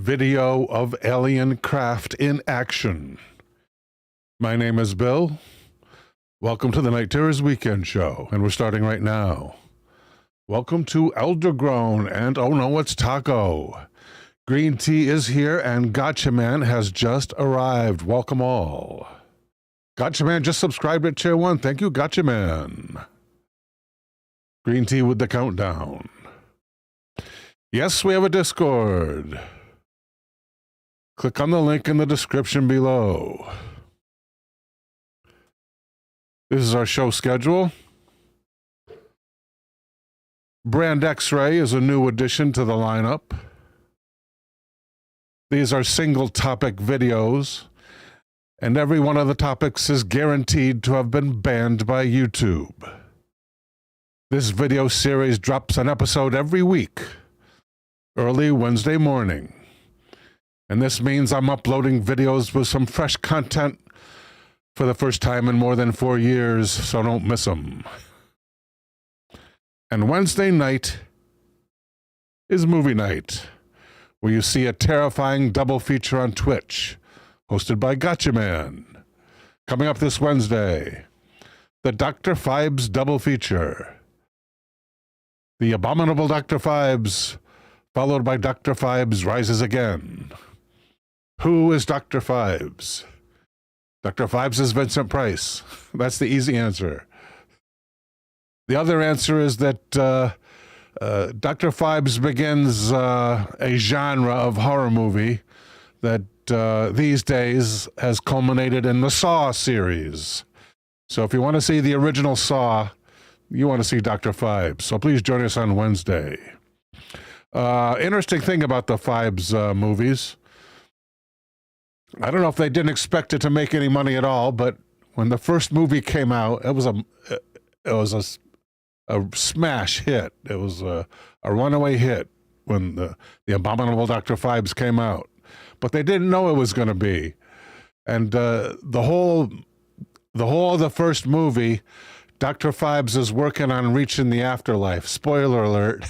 video of alien craft in action. My name is Bill. Welcome to the Night Terrors Weekend Show, and we're starting right now. Welcome to Eldergrown, and oh no, it's Toko. Green tea is here, and Gotcha Man has just arrived. Welcome all. Gotcha Man just subscribed at Tier 1. Thank you, Gotcha Man. Green tea with the countdown. Yes, we have a Discord. Click on the link in the description below. This is our show schedule. Brand X-Ray is a new addition to the lineup. These are single topic videos, and every one of the topics is guaranteed to have been banned by YouTube. This video series drops an episode every week, early Wednesday morning. And this means I'm uploading videos with some fresh content for the first time in more than 4 years, so don't miss them. And Wednesday night is movie night, where you see a terrifying double feature on Twitch, hosted by Gotcha Man. Coming up this Wednesday, the Dr. Phibes double feature. The abominable Dr. Phibes, followed by Dr. Phibes Rises Again. Who is Dr. Phibes? Dr. Phibes is Vincent Price. That's the easy answer. The other answer is that Dr. Phibes begins a genre of horror movie that these days has culminated in the Saw series. So if you want to see the original Saw, you want to see Dr. Phibes. So please join us on Wednesday. Interesting thing about the Phibes movies. I don't know if they didn't expect it to make any money at all, but when the first movie came out, it was a smash hit. It was a runaway hit when the abominable Dr. Phibes came out. But they didn't know it was going to be. And the whole of the first movie, Dr. Phibes is working on reaching the afterlife. Spoiler alert.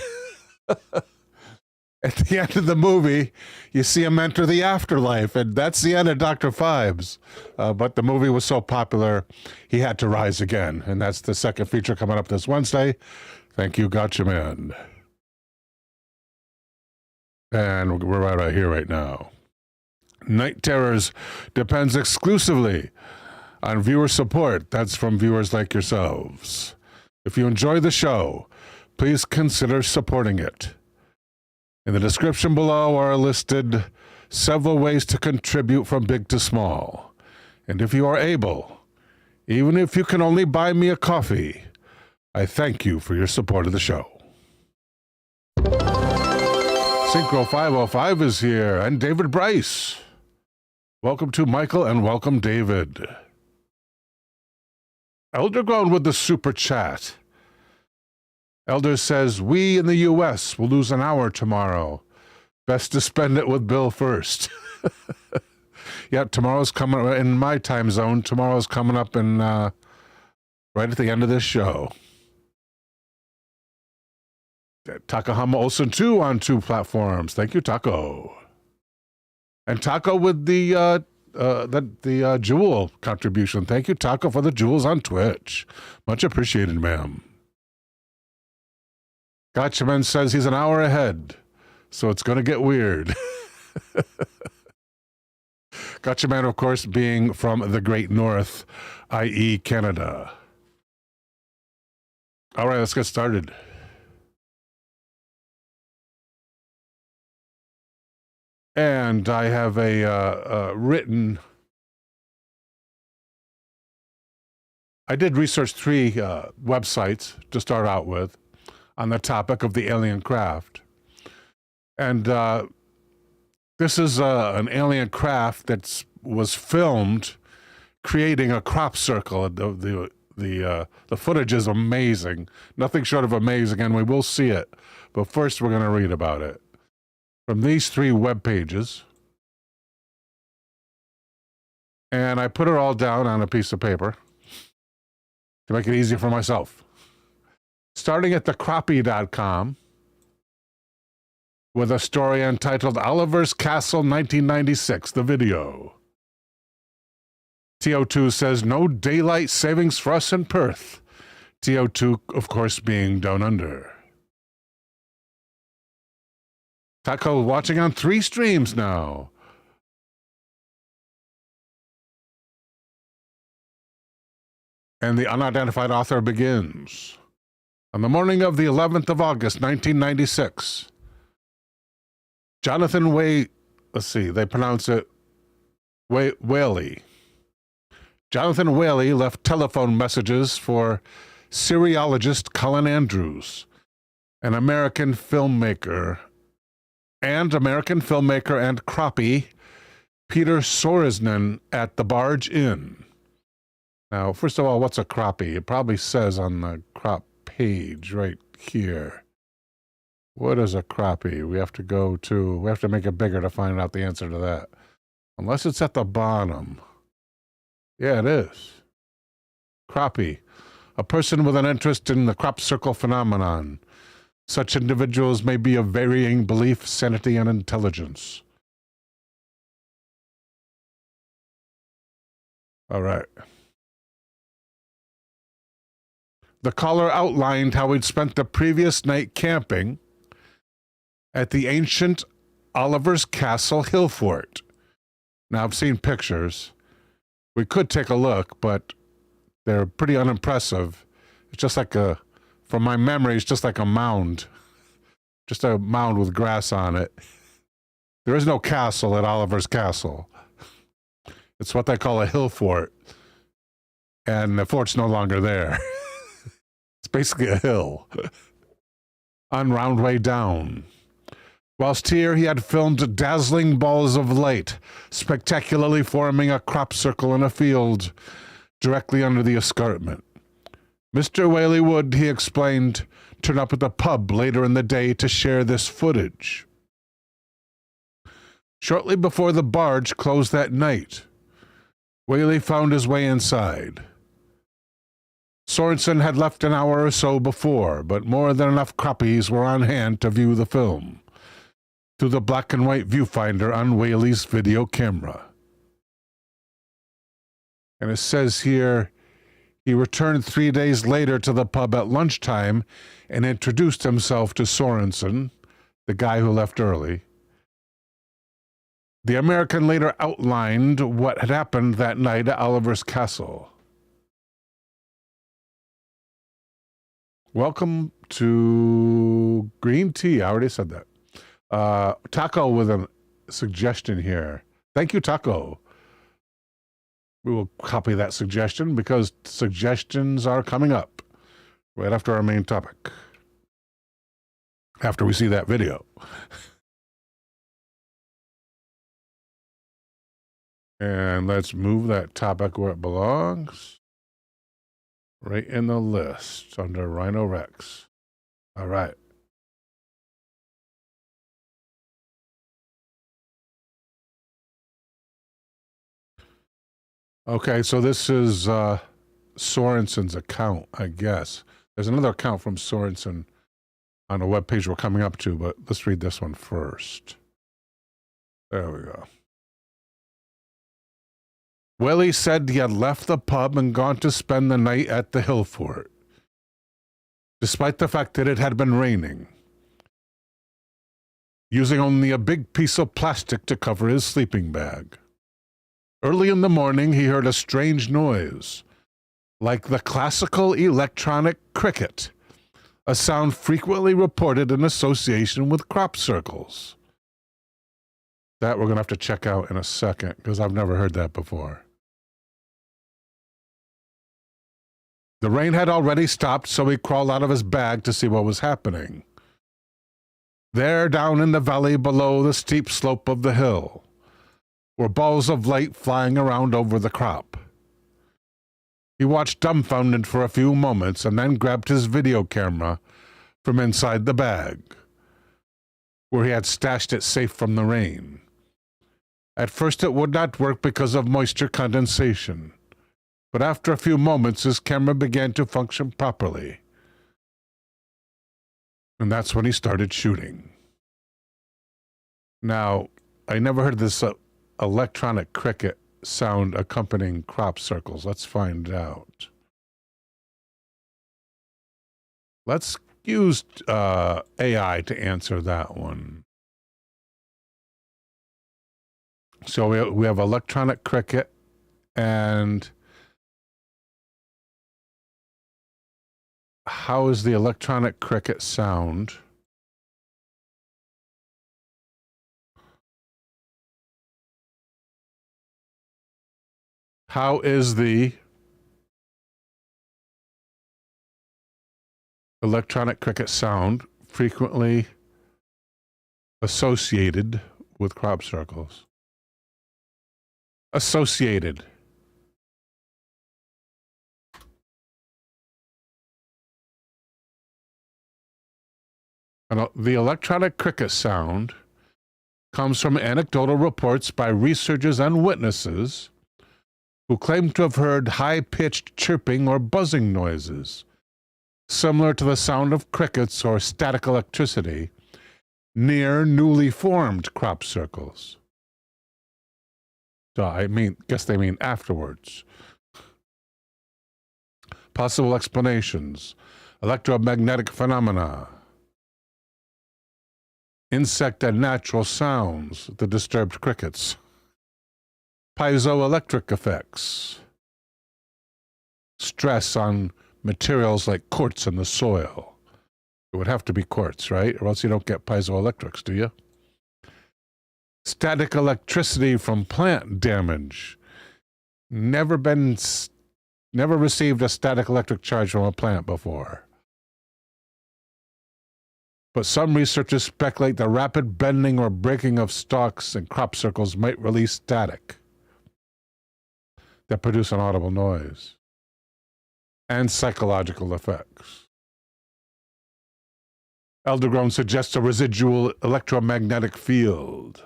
At the end of the movie, you see him enter the afterlife, and that's the end of Dr. Phibes. But the movie was so popular, he had to rise again, and that's the second feature coming up this Wednesday. Thank you, Gotcha Man. And we're right here right now. Night Terrors depends exclusively on viewer support. That's from viewers like yourselves. If you enjoy the show, please consider supporting it. In the description below are listed several ways to contribute from big to small. And if you are able, even if you can only buy me a coffee, I thank you for your support of the show. Synchro 505 is here, and David Bryce. Welcome to Michael, and welcome David. Eldergrown with the super chat. Elder says, we in the U.S. will lose an hour tomorrow. Best to spend it with Bill first. Yeah, tomorrow's coming in my time zone. Tomorrow's coming up in right at the end of this show. Takahama Olsen 2 on 2 platforms. Thank you, Taco. And Taco with the jewel contribution. Thank you, Taco, for the jewels on Twitch. Much appreciated, ma'am. Gotcha Man says he's an hour ahead, so it's going to get weird. Gotcha Man, of course, being from the Great North, i.e. Canada. All right, let's get started. And I have a written... I did research 3 websites to start out with on the topic of the alien craft. And this is an alien craft that was filmed creating a crop circle. The footage is amazing. Nothing short of amazing, and we will see it. But first, we're going to read about it. From these 3 web pages. And I put it all down on a piece of paper to make it easy for myself. Starting at thecroppy.com, with a story entitled Oliver's Castle 1996, the video. TO2 says no daylight savings for us in Perth. TO2, of course, being down under. Toko watching on 3 streams now. And the unidentified author begins. On the morning of the 11th of August, 1996, Jonathan let's see, they pronounce it Whaley. Jonathan Whaley left telephone messages for Syriologist Colin Andrews, an American filmmaker and crappie Peter Soresnen at the Barge Inn. Now, first of all, what's a crappie? It probably says on the crop page right here. What is a crappie? We have to make it bigger to find out the answer to that. Unless it's at the bottom. Yeah, it is. Crappie. A person with an interest in the crop circle phenomenon. Such individuals may be of varying belief, sanity, and intelligence. All right. The caller outlined how he'd spent the previous night camping at the ancient Oliver's Castle hill fort. Now, I've seen pictures. We could take a look, but they're pretty unimpressive. It's just like from my memory, it's just like a mound. Just a mound with grass on it. There is no castle at Oliver's Castle. It's what they call a hill fort. And the fort's no longer there. It's basically a hill. On round way down. Whilst here, he had filmed dazzling balls of light, spectacularly forming a crop circle in a field directly under the escarpment. Mr. Whaley would, he explained, turn up at the pub later in the day to share this footage. Shortly before the barge closed that night, Whaley found his way inside. Sorensen had left an hour or so before, but more than enough crappies were on hand to view the film through the black and white viewfinder on Whaley's video camera. And it says here, he returned 3 days later to the pub at lunchtime and introduced himself to Sorensen, the guy who left early. The American later outlined what had happened that night at Oliver's Castle. Welcome to Green Tea. I already said that. Toko with a suggestion here. Thank you, Toko. We will copy that suggestion because suggestions are coming up right after our main topic. After we see that video. And let's move that topic where it belongs. Right in the list under Rhino Rex. All right. Okay, so this is Sorensen's account, I guess. There's another account from Sorensen on a webpage we're coming up to, but let's read this one first. There we go. Willie said he had left the pub and gone to spend the night at the hill fort, despite the fact that it had been raining, using only a big piece of plastic to cover his sleeping bag. Early in the morning, he heard a strange noise, like the classical electronic cricket, a sound frequently reported in association with crop circles. That we're going to have to check out in a second, because I've never heard that before. The rain had already stopped, so he crawled out of his bag to see what was happening. There, down in the valley below the steep slope of the hill, were balls of light flying around over the crop. He watched dumbfounded for a few moments and then grabbed his video camera from inside the bag, where he had stashed it safe from the rain. At first it would not work because of moisture condensation, but after a few moments his camera began to function properly. And that's when he started shooting. Now, I never heard this electronic cricket sound accompanying crop circles. Let's find out. Let's use AI to answer that one. So we have electronic cricket, and how is the electronic cricket sound? How is the electronic cricket sound frequently associated with crop circles? Associated. And the electronic cricket sound comes from anecdotal reports by researchers and witnesses who claim to have heard high-pitched chirping or buzzing noises, similar to the sound of crickets or static electricity, near newly formed crop circles. So guess they mean afterwards. Possible explanations: electromagnetic phenomena, insect and natural sounds, the disturbed crickets, piezoelectric effects, stress on materials like quartz in the soil. It would have to be quartz, right? Or else you don't get piezoelectrics, do you? Static electricity from plant damage. Never received a static electric charge from a plant before. But some researchers speculate the rapid bending or breaking of stalks in crop circles might release static that produce an audible noise, and psychological effects. Eldergrown suggests a residual electromagnetic field.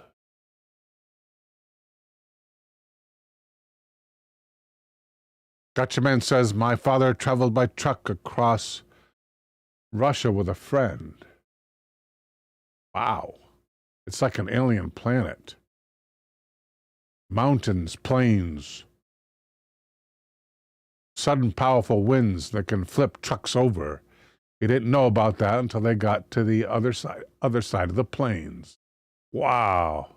Gotchaman says, my father traveled by truck across Russia with a friend. Wow. It's like an alien planet. Mountains, plains, sudden powerful winds that can flip trucks over. He didn't know about that until they got to the other side of the plains. Wow.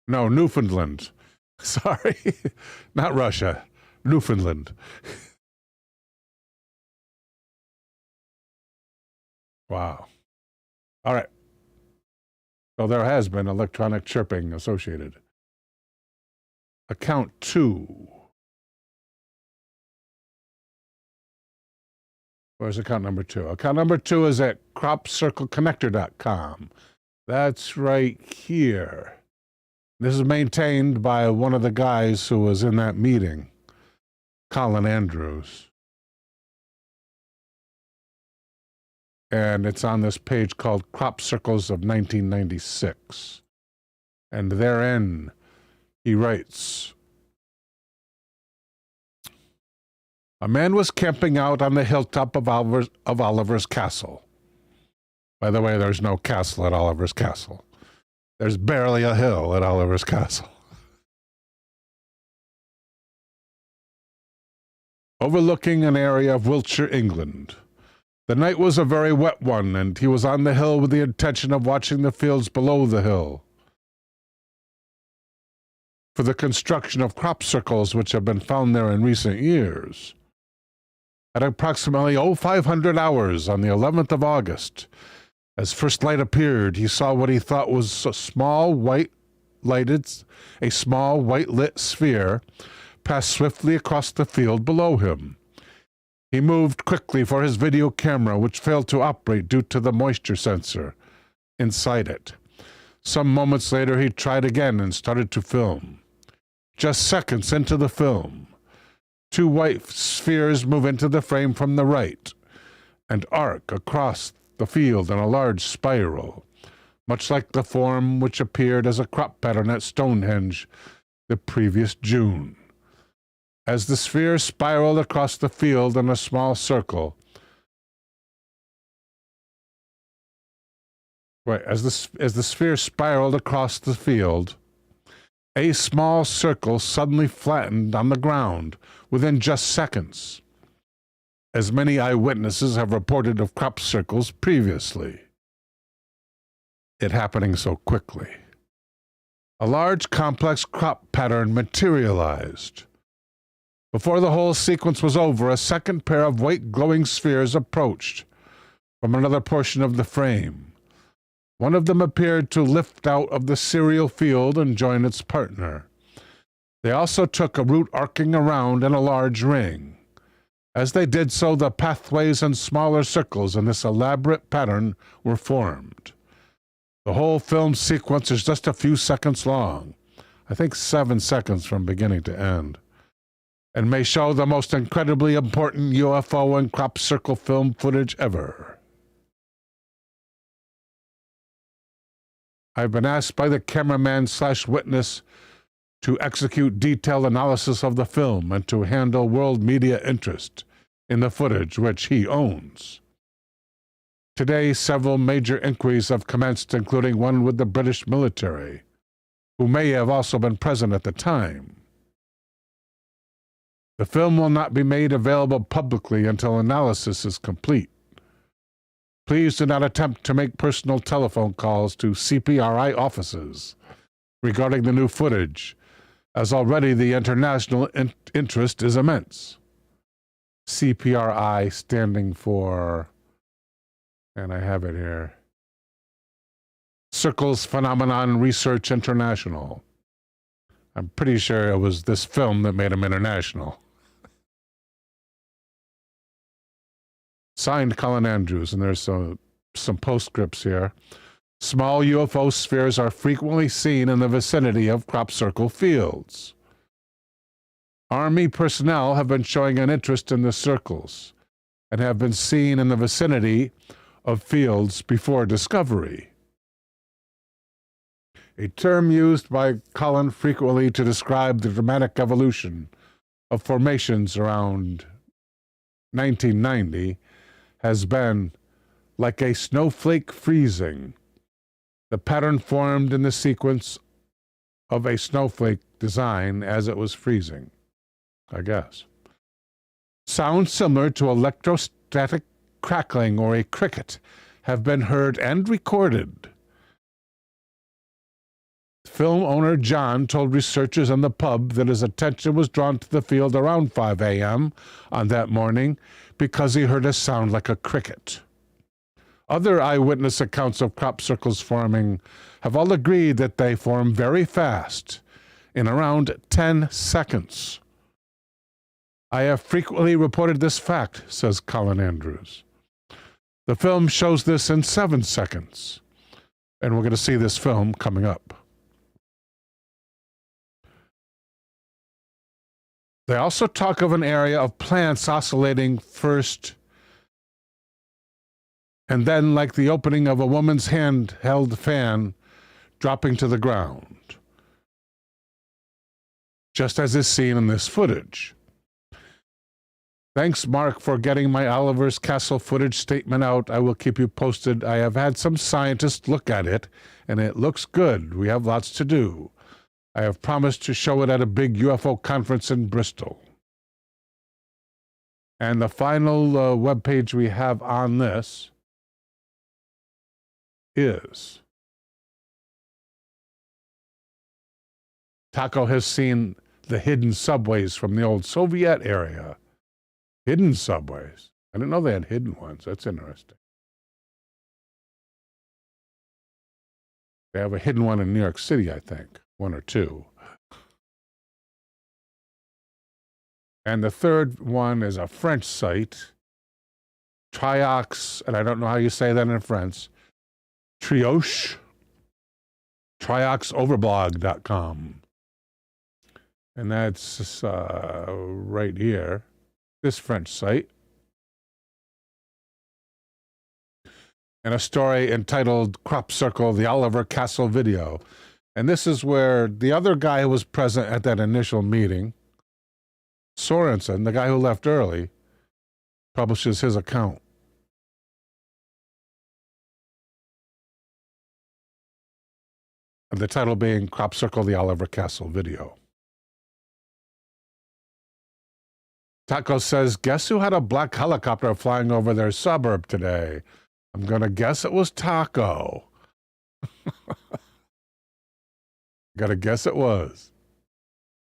No, Newfoundland. Sorry, not Russia. Newfoundland. Wow. All right. So there has been electronic chirping associated. Account 2. Where's account number 2? Account number 2 is at cropcircleconnector.com. That's right here. This is maintained by one of the guys who was in that meeting, Colin Andrews. And it's on this page called Crop Circles of 1996. And therein, he writes, a man was camping out on the hilltop of Oliver's Castle. By the way, there's no castle at Oliver's Castle. There's barely a hill at Oliver's Castle. Overlooking an area of Wiltshire, England. The night was a very wet one, and he was on the hill with the intention of watching the fields below the hill for the construction of crop circles which have been found there in recent years. At approximately 0500 hours on the 11th of August, as first light appeared, he saw what he thought was a small white-lit sphere pass swiftly across the field below him. He moved quickly for his video camera, which failed to operate due to the moisture sensor inside it. Some moments later, he tried again and started to film. Just seconds into the film, 2 white spheres move into the frame from the right and arc across the field in a large spiral, much like the form which appeared as a crop pattern at Stonehenge the previous June. As the sphere spiraled across the field in a small circle, Right, as the sphere spiraled across the field, a small circle suddenly flattened on the ground within just seconds, as many eyewitnesses have reported of crop circles previously. It happening so quickly. A large, complex crop pattern materialized. Before the whole sequence was over, a second pair of white glowing spheres approached from another portion of the frame. One of them appeared to lift out of the serial field and join its partner. They also took a route arcing around in a large ring. As they did so, the pathways and smaller circles in this elaborate pattern were formed. The whole film sequence is just a few seconds long, I think 7 seconds from beginning to end, and may show the most incredibly important UFO and crop circle film footage ever. I've been asked by the cameraman/witness to execute detailed analysis of the film and to handle world media interest in the footage which he owns. Today, several major inquiries have commenced, including one with the British military, who may have also been present at the time. The film will not be made available publicly until analysis is complete. Please do not attempt to make personal telephone calls to CPRI offices regarding the new footage, as already the international interest is immense. CPRI standing for, and I have it here, Circles Phenomenon Research International. I'm pretty sure it was this film that made him international. Signed, Colin Andrews, and there's some postscripts here. Small UFO spheres are frequently seen in the vicinity of crop circle fields. Army personnel have been showing an interest in the circles and have been seen in the vicinity of fields before discovery. A term used by Colin frequently to describe the dramatic evolution of formations around 1990 has been like a snowflake freezing. The pattern formed in the sequence of a snowflake design as it was freezing, I guess. Sounds similar to electrostatic crackling or a cricket have been heard and recorded. Film owner John told researchers in the pub that his attention was drawn to the field around 5 a.m. on that morning because he heard a sound like a cricket. Other eyewitness accounts of crop circles forming have all agreed that they form very fast, in around 10 seconds. I have frequently reported this fact, says Colin Andrews. The film shows this in 7 seconds, and we're going to see this film coming up. They also talk of an area of plants oscillating first and then, like the opening of a woman's hand-held fan, dropping to the ground, just as is seen in this footage. Thanks, Mark, for getting my Oliver's Castle footage statement out. I will keep you posted. I have had some scientists look at it, and it looks good. We have lots to do. I have promised to show it at a big UFO conference in Bristol. And the final webpage we have on this is Toko has seen the hidden subways from the old Soviet area. Hidden subways. I didn't know they had hidden ones. That's interesting. They have a hidden one in New York City, I think. 1 or 2. And the third one is a French site, Triox, and I don't know how you say that in French, Trioche, trioxoverblog.com. And that's right here, this French site. And a story entitled Crop Circle, the Oliver Castle Video. And this is where the other guy who was present at that initial meeting, Sorensen, the guy who left early, publishes his account. The title being Crop Circle the Oliver Castle Video. Toko says, guess who had a black helicopter flying over their suburb today? I'm going to guess it was Toko. Gotta guess it was.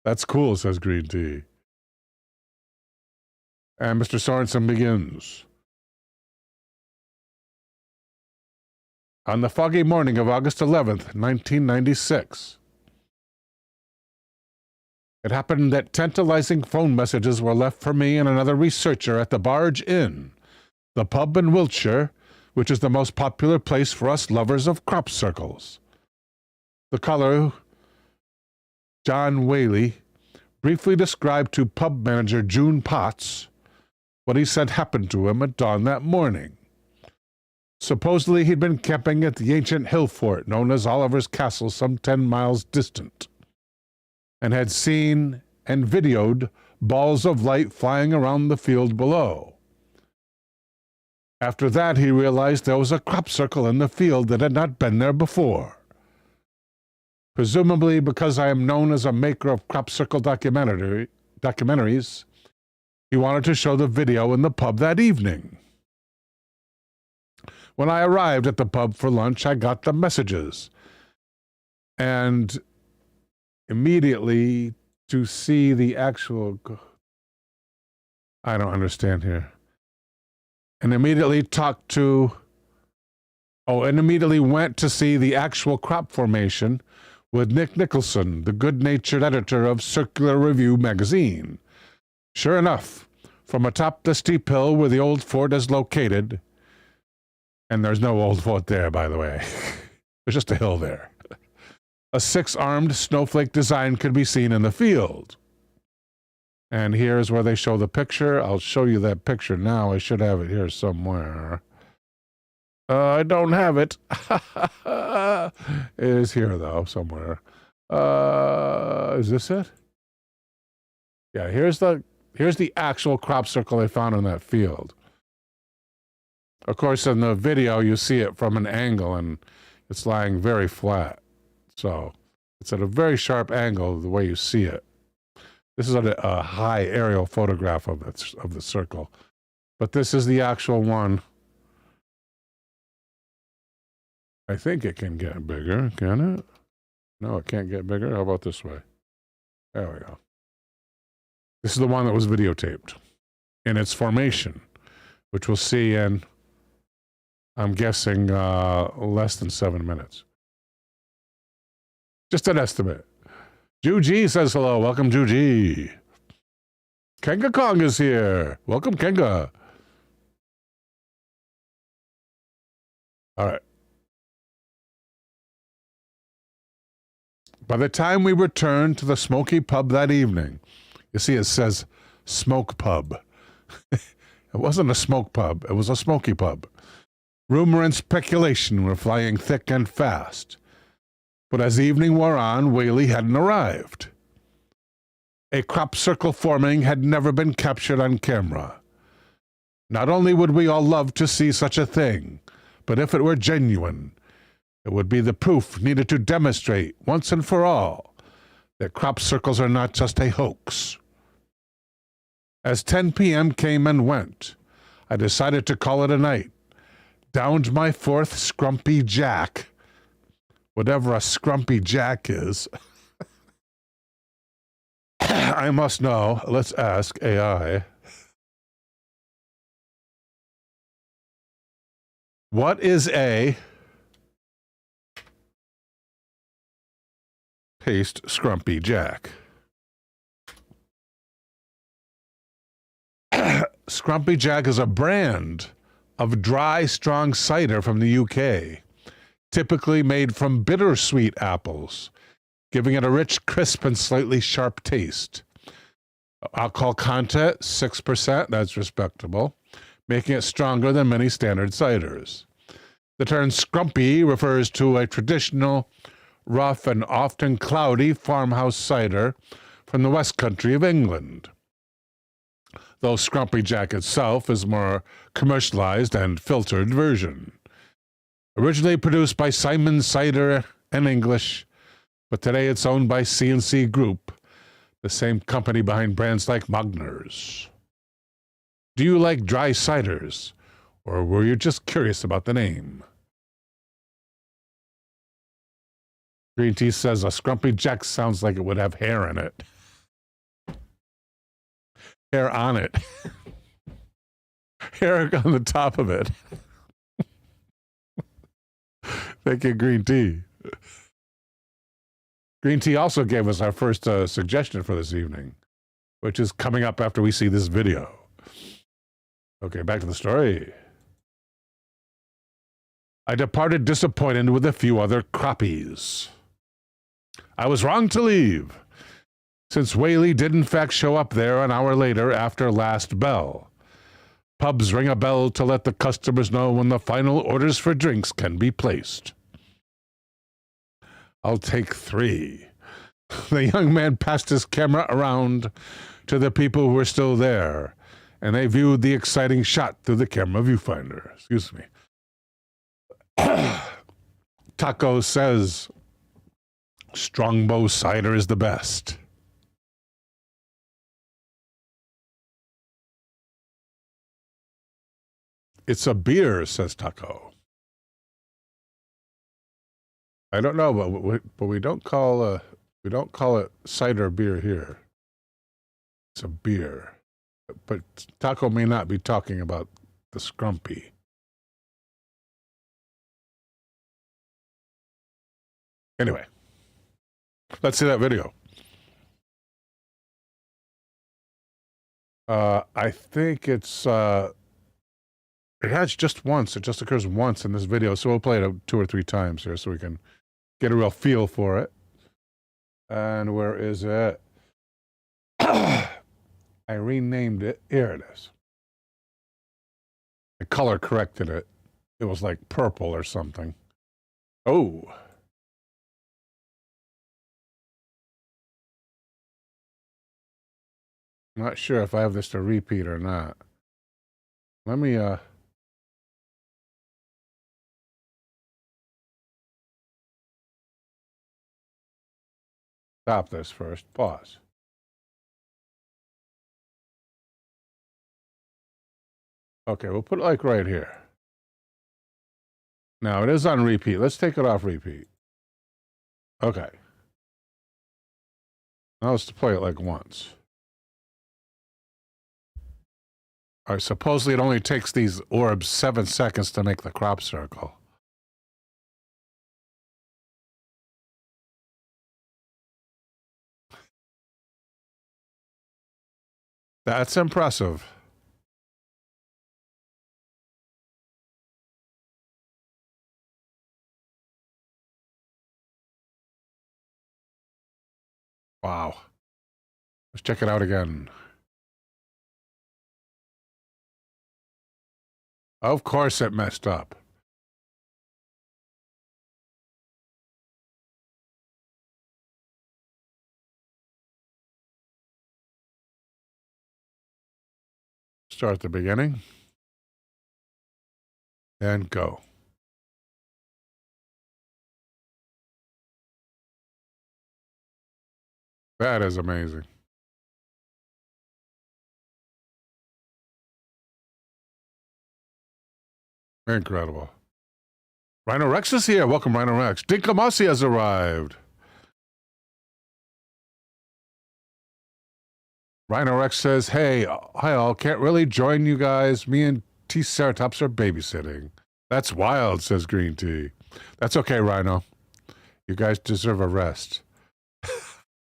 That's cool, says Green Tea. And Mr. Sorensen begins. On the foggy morning of August 11th, 1996, it happened that tantalizing phone messages were left for me and another researcher at the Barge Inn, the pub in Wiltshire, which is the most popular place for us lovers of crop circles. The caller, John Whaley, briefly described to pub manager June Potts what he said happened to him at dawn that morning. Supposedly he'd been camping at the ancient hill fort known as Oliver's Castle some 10 miles distant, and had seen and videoed balls of light flying around the field below. After that, he realized there was a crop circle in the field that had not been there before. Presumably because I am known as a maker of crop circle documentaries, he wanted to show the video in the pub that evening. When I arrived at the pub for lunch, I got the messages, and immediately to see the actual... I don't understand here. And immediately immediately went to see the actual crop formation with Nick Nicholson, the good-natured editor of Circular Review magazine. Sure enough, from atop the steep hill where the old fort is located, and there's no old fort there, by the way. There's just a hill there. A 6-armed snowflake design could be seen in the field. And here's where they show the picture. I'll show you that picture now. I should have it here somewhere. I don't have it. It is here, though, somewhere. Is this it? Yeah, here's the actual crop circle they found in that field. Of course, in the video, you see it from an angle, and it's lying very flat. So it's at a very sharp angle the way you see it. This is a high aerial photograph of the circle. But this is the actual one. I think it can get bigger, can it? No, it can't get bigger. How about this way? There we go. This is the one that was videotaped in its formation, which we'll see in, I'm guessing, less than 7 minutes. Just an estimate. Juji says hello. Welcome, Juji. Kenga Kong is here. Welcome, Kenga. All right. By the time we returned to the smoky pub that evening, you see it says smoke pub. It wasn't a smoke pub. It was a smoky pub. Rumor and speculation were flying thick and fast. But as evening wore on, Whaley hadn't arrived. A crop circle forming had never been captured on camera. Not only would we all love to see such a thing, but if it were genuine, it would be the proof needed to demonstrate, once and for all, that crop circles are not just a hoax. As 10 p.m. came and went, I decided to call it a night, downed my 4th Scrumpy Jack, whatever a Scrumpy Jack is. I must know. Let's ask AI. What is a paste Scrumpy Jack? Scrumpy Jack is a brand of dry, strong cider from the UK, typically made from bittersweet apples, giving it a rich, crisp, and slightly sharp taste. Alcohol content, 6%, that's respectable, making it stronger than many standard ciders. The term scrumpy refers to a traditional, rough, and often cloudy farmhouse cider from the West Country of England. Though Scrumpy Jack itself is a more commercialized and filtered version. Originally produced by Simon Cider and English, but today it's owned by C&C Group, the same company behind brands like Magner's. Do you like dry ciders, or were you just curious about the name? Green Tea says a Scrumpy Jack sounds like it would have hair in it. Hair on it. Hair on the top of it. Thank you, Green Tea. Green Tea also gave us our first suggestion for this evening, which is coming up after we see this video. Okay, back to the story. I departed disappointed with a few other crappies. I was wrong to leave, since Whaley did in fact show up there an hour later after last bell. Pubs ring a bell to let the customers know when the final orders for drinks can be placed. I'll take 3. The young man passed his camera around to the people who were still there, and they viewed the exciting shot through the camera viewfinder. Excuse me. Toko says, Strongbow cider is the best. It's a beer, says Toko. I don't know, but we don't call it cider beer here. It's a beer. But Toko may not be talking about the Scrumpy. Anyway, let's see that video. I think it's it has just once. It just occurs once in this video, so we'll play it 2 or 3 times here so we can get a real feel for it. And where is it? I renamed it. Here it is. I color corrected it. It was like purple or something. Oh. I'm not sure if I have this to repeat or not. Let me, stop this first. Pause. Okay, we'll put it like right here. Now, it is on repeat. Let's take it off repeat. Okay. Now let's play it like once. All right, supposedly it only takes these orbs 7 seconds to make the crop circle. That's impressive. Wow. Let's check it out again. Of course it messed up. Start at the beginning. And go. That is amazing. Incredible. Rhino Rex is here. Welcome, Rhino Rex. Dinkamasi has arrived. Rhino Rex says, hey, hi all. Can't really join you guys. Me and T-Ceratops are babysitting. That's wild, says Green Tea. That's okay, Rhino. You guys deserve a rest.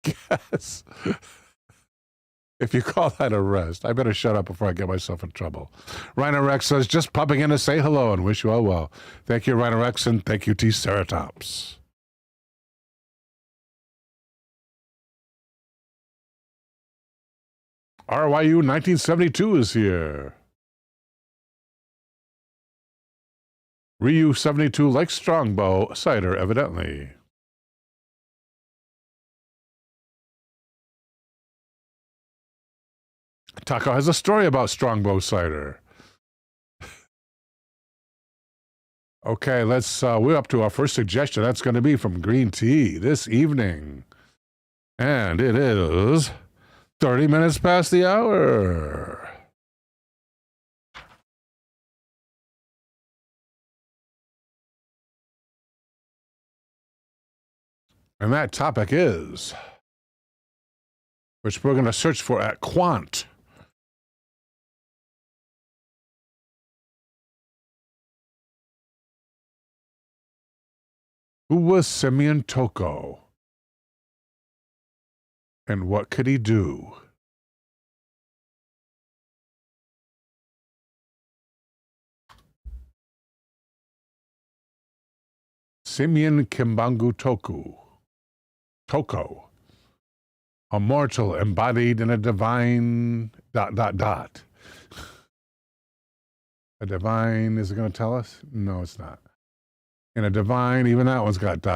Yes. If you call that a rest, I better shut up before I get myself in trouble. Rhino Rex says, just popping in to say hello and wish you all well. Thank you, Rhino Rex, and thank you, T-Ceratops. RYU 1972 is here. Ryu 72 likes Strongbow cider, evidently. Toko has a story about Strongbow cider. Okay, we're up to our first suggestion. That's going to be from Green Tea this evening. And it is 30 minutes past the hour. And that topic is, which we're going to search for at Quant. Who was Simeon Toko? And what could he do? Simeon Kimbangu Toko, a mortal embodied in a divine ... A divine, is it going to tell us? No, it's not. In a divine, even that one's got ...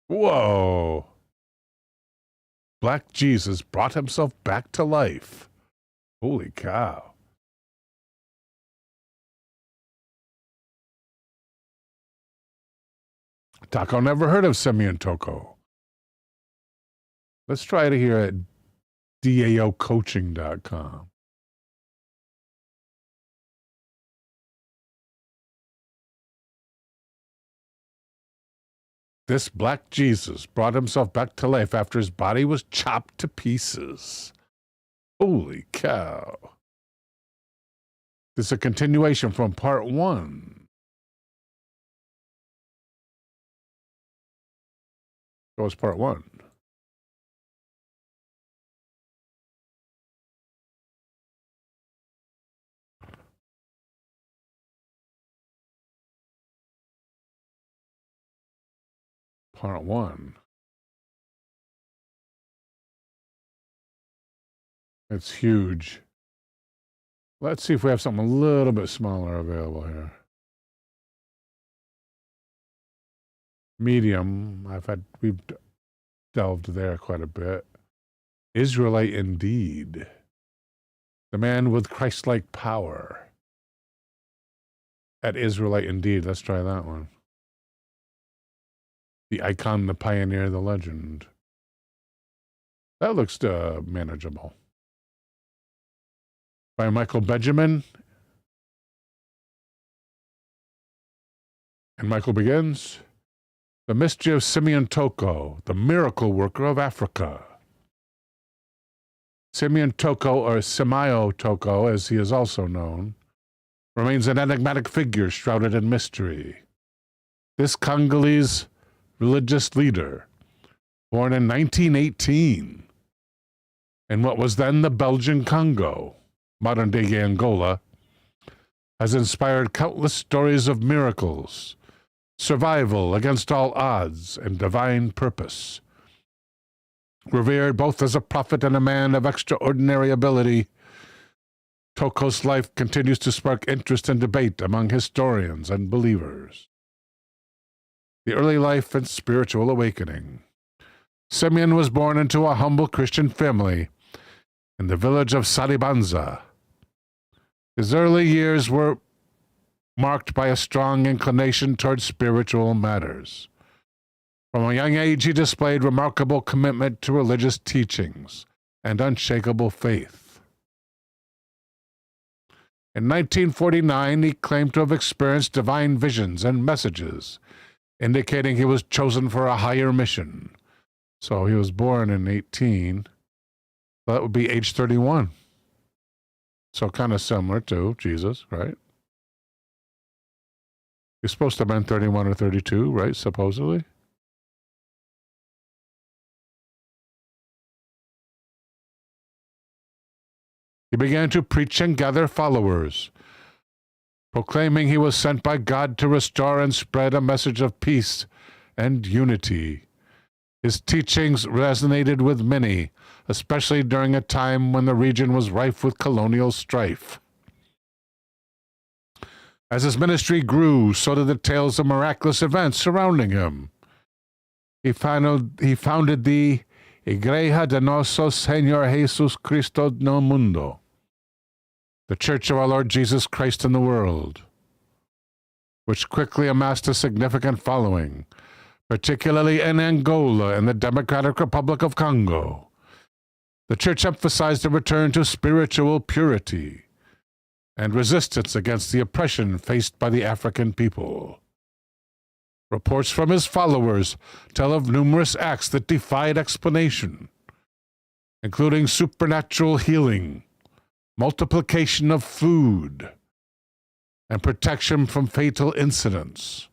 Whoa. Black Jesus brought himself back to life. Holy cow. Toko never heard of Simeon Toko. Let's try it here at daocoaching.com. This black Jesus brought himself back to life after his body was chopped to pieces. Holy cow. This is a continuation from part 1. That was part 1. Part 1. It's huge. Let's see if we have something a little bit smaller available here. Medium, we've delved there quite a bit. Israelite indeed. The man with Christ-like power. At Israelite indeed, let's try that one. The icon, the pioneer, the legend. That looks manageable. By Michael Benjamin. And Michael begins. The mystery of Simeon Toko, the miracle worker of Africa. Simeon Toko, or Simayo Toko, as he is also known, remains an enigmatic figure shrouded in mystery. This Congolese religious leader, born in 1918, in what was then the Belgian Congo, modern-day Angola, has inspired countless stories of miracles, survival against all odds, and divine purpose. Revered both as a prophet and a man of extraordinary ability, Toko's life continues to spark interest and debate among historians and believers. The early life and spiritual awakening. Simeon was born into a humble Christian family in the village of Salibanza. His early years were marked by a strong inclination toward spiritual matters. From a young age, he displayed remarkable commitment to religious teachings and unshakable faith. In 1949, he claimed to have experienced divine visions and messages, indicating he was chosen for a higher mission. So he was born in 18. So that would be age 31. So kind of similar to Jesus, right? He's supposed to have been 31 or 32, right, supposedly? He began to preach and gather followers, proclaiming he was sent by God to restore and spread a message of peace and unity. His teachings resonated with many, especially during a time when the region was rife with colonial strife. As his ministry grew, so did the tales of miraculous events surrounding him. He founded the Igreja de Nosso Señor Jesus Cristo no Mundo, the Church of our Lord Jesus Christ in the world, which quickly amassed a significant following, particularly in Angola and the Democratic Republic of Congo. The Church emphasized a return to spiritual purity and resistance against the oppression faced by the African people. Reports from his followers tell of numerous acts that defied explanation, including supernatural healing, multiplication of food, and protection from fatal incidents.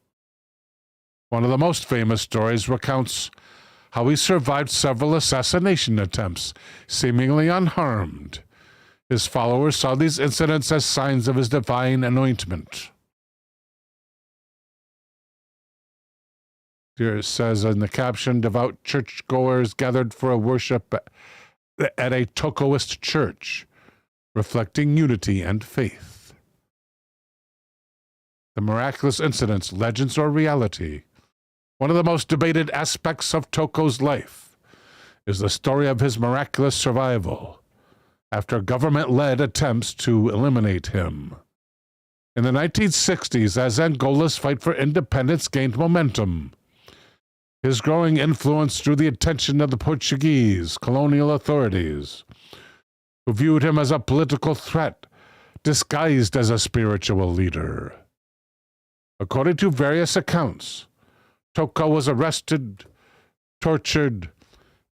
One of the most famous stories recounts how he survived several assassination attempts, seemingly unharmed. His followers saw these incidents as signs of his divine anointment. Here it says in the caption, devout churchgoers gathered for a worship at a Tokoist church, reflecting unity and faith. The miraculous incidents, legends or reality. One of the most debated aspects of Toko's life is the story of his miraculous survival after government-led attempts to eliminate him. In the 1960s, as Angola's fight for independence gained momentum, his growing influence drew the attention of the Portuguese colonial authorities, who viewed him as a political threat disguised as a spiritual leader. According to various accounts, Toko was arrested, tortured,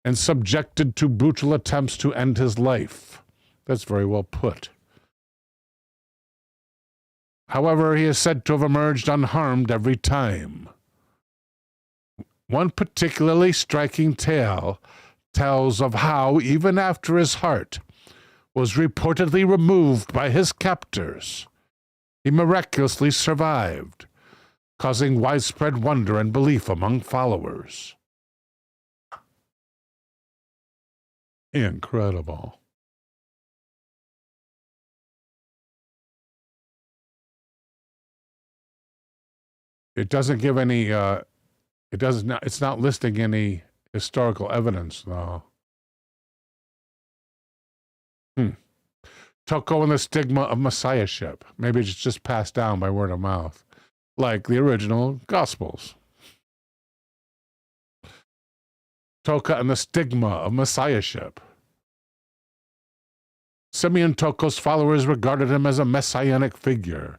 and subjected to brutal attempts to end his life. That's very well put. However, he is said to have emerged unharmed every time. One particularly striking tale tells of how, even after his heart was reportedly removed by his captors, he miraculously survived, causing widespread wonder and belief among followers. Incredible. It doesn't give any it's not listing any historical evidence, though. Toko and the stigma of messiahship. Maybe it's just passed down by word of mouth, like the original Gospels. Toko and the stigma of messiahship. Simeon Toko's followers regarded him as a messianic figure,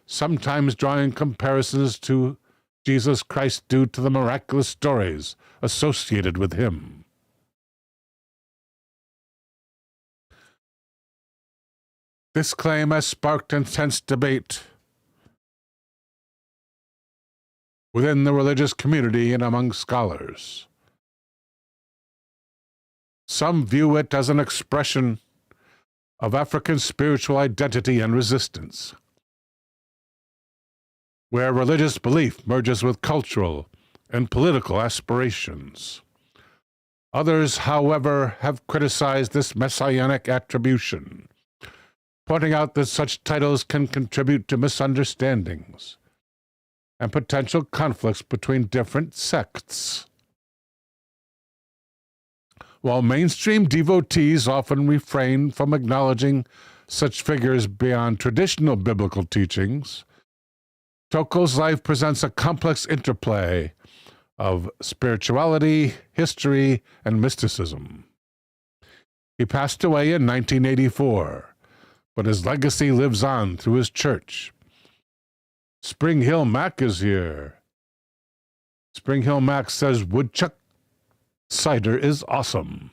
sometimes drawing comparisons to Jesus Christ due to the miraculous stories associated with him. This claim has sparked intense debate within the religious community and among scholars. Some view it as an expression of African spiritual identity and resistance, where religious belief merges with cultural and political aspirations. Others, however, have criticized this messianic attribution, pointing out that such titles can contribute to misunderstandings and potential conflicts between different sects. While mainstream devotees often refrain from acknowledging such figures beyond traditional biblical teachings, Toko's life presents a complex interplay of spirituality, history, and mysticism. He passed away in 1984, but his legacy lives on through his church. Spring Hill Mac is here. Spring Hill Mac says woodchuck cider is awesome.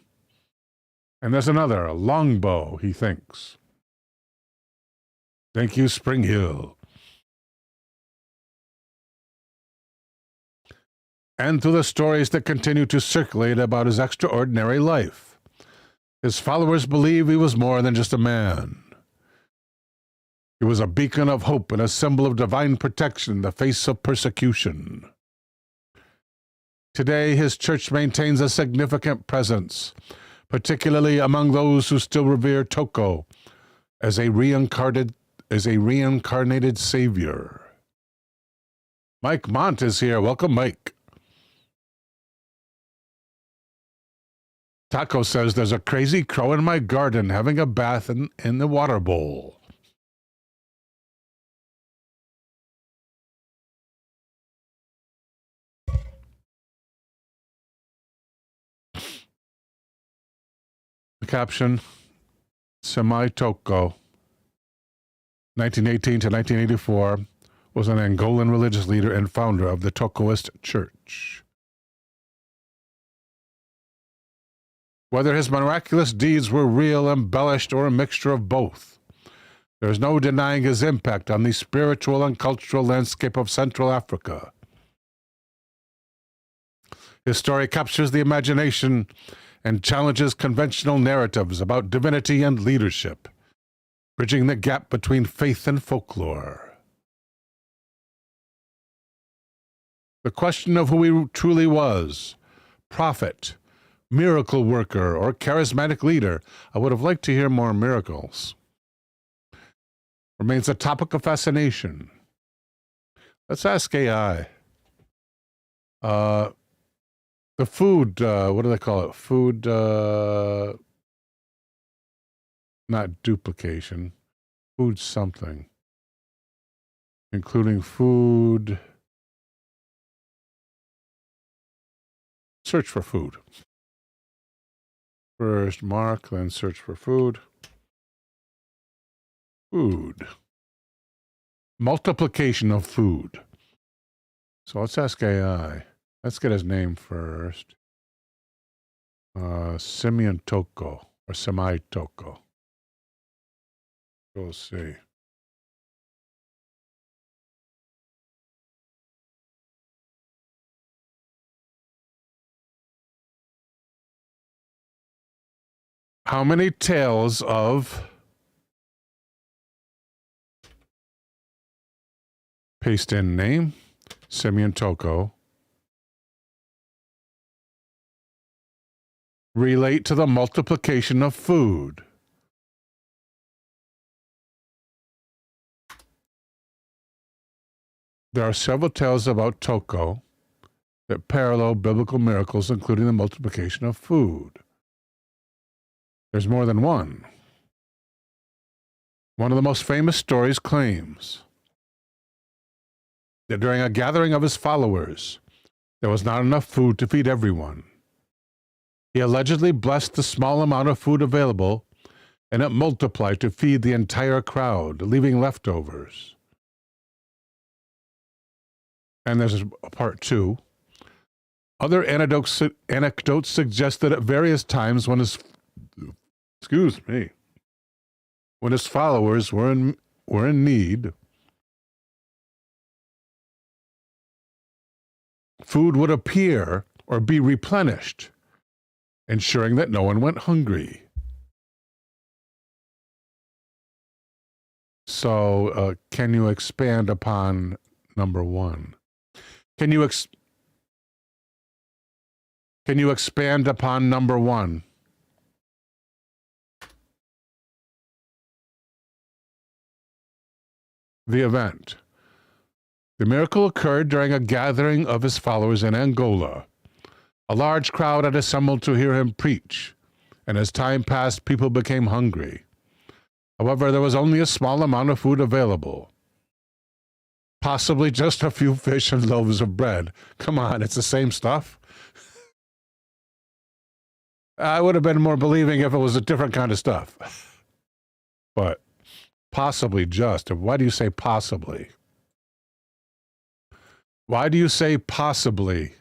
And there's another, a longbow, he thinks. Thank you, Spring Hill. And through the stories that continue to circulate about his extraordinary life, his followers believe he was more than just a man. He was a beacon of hope and a symbol of divine protection in the face of persecution. Today, his church maintains a significant presence, particularly among those who still revere Toko as a reincarnated savior. Mike Mont is here. Welcome, Mike. Toko says there's a crazy crow in my garden having a bath in the water bowl. The caption, Toko, 1918 to 1984, was an Angolan religious leader and founder of the Tokoist Church. Whether his miraculous deeds were real, embellished, or a mixture of both, there is no denying his impact on the spiritual and cultural landscape of Central Africa. His story captures the imagination and challenges conventional narratives about divinity and leadership, bridging the gap between faith and folklore. The question of who he truly was, prophet, miracle worker, or charismatic leader, I would have liked to hear more miracles, remains a topic of fascination. Let's ask AI. The food, what do they call it? Food, not duplication, food something, including food, search for food. First mark, then search for food. Food. Multiplication of food. So let's ask AI. Let's get his name first. Simeon Toko, or Toko. We'll see. How many tales of paste in name, Simeon Toko, relate to the multiplication of food? There are several tales about Toko that parallel biblical miracles, including the multiplication of food. There's more than one. One of the most famous stories claims that during a gathering of his followers, there was not enough food to feed everyone. He allegedly blessed the small amount of food available, and it multiplied to feed the entire crowd, leaving leftovers. And there's a part two. Other anecdotes suggest that at various times when his followers were in need, food would appear or be replenished, ensuring that no one went hungry. So, can you expand upon number one? Can you expand upon number one? The event. The miracle occurred during a gathering of his followers in Angola. A large crowd had assembled to hear him preach, and as time passed, people became hungry. However, there was only a small amount of food available. Possibly just a few fish and loaves of bread. Come on, it's the same stuff. I would have been more believing if it was a different kind of stuff. But possibly just. Why do you say possibly? Why do you say possibly?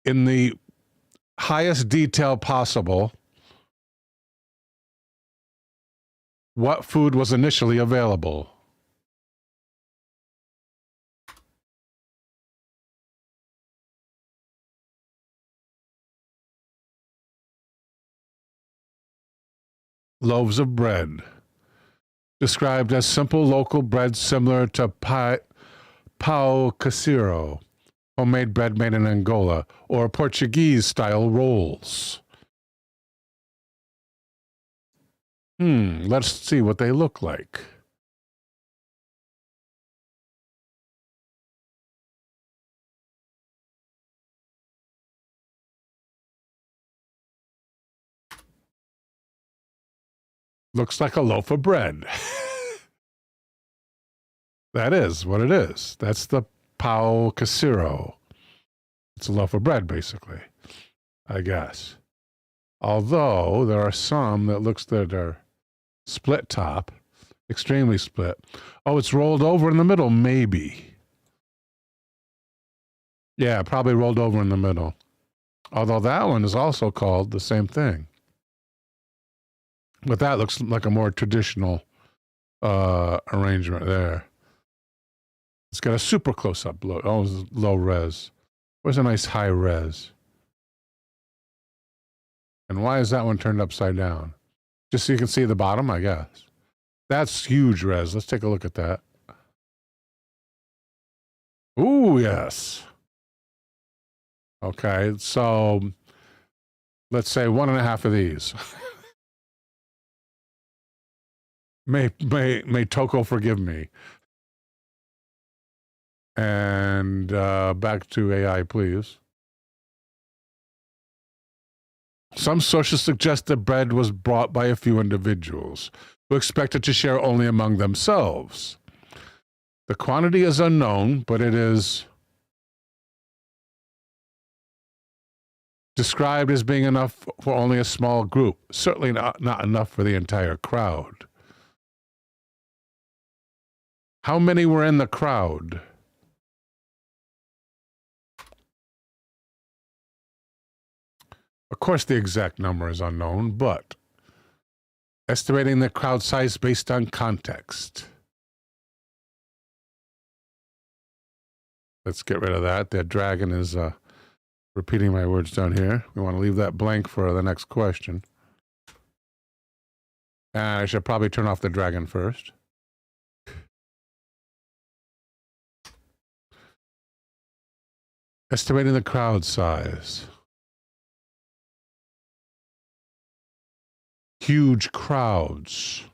In the highest detail possible, what food was initially available? Loaves of bread, described as simple local bread similar to pão caseiro, homemade bread made in Angola, or Portuguese-style rolls. Let's see what they look like. Looks like a loaf of bread. That is what it is. That's the pao casero. It's a loaf of bread, basically, I guess. Although there are some that are split top, extremely split. Oh, it's rolled over in the middle, maybe. Yeah, probably rolled over in the middle. Although that one is also called the same thing. But that looks like a more traditional arrangement there. It's got a super close-up look. Oh, it's low res. Where's a nice high res? And why is that one turned upside down? Just so you can see the bottom, I guess. That's huge res. Let's take a look at that. Ooh, yes. Okay, so let's say 1.5 of these. May Toko forgive me. And back to AI, please. Some sources suggest the bread was brought by a few individuals who expected to share only among themselves. The quantity is unknown, but it is described as being enough for only a small group, certainly not enough for the entire crowd. How many were in the crowd? Of course, the exact number is unknown, but estimating the crowd size based on context. Let's get rid of that. The dragon is repeating my words down here. We want to leave that blank for the next question. And I should probably turn off the dragon first. Estimating the crowd size. Huge crowds.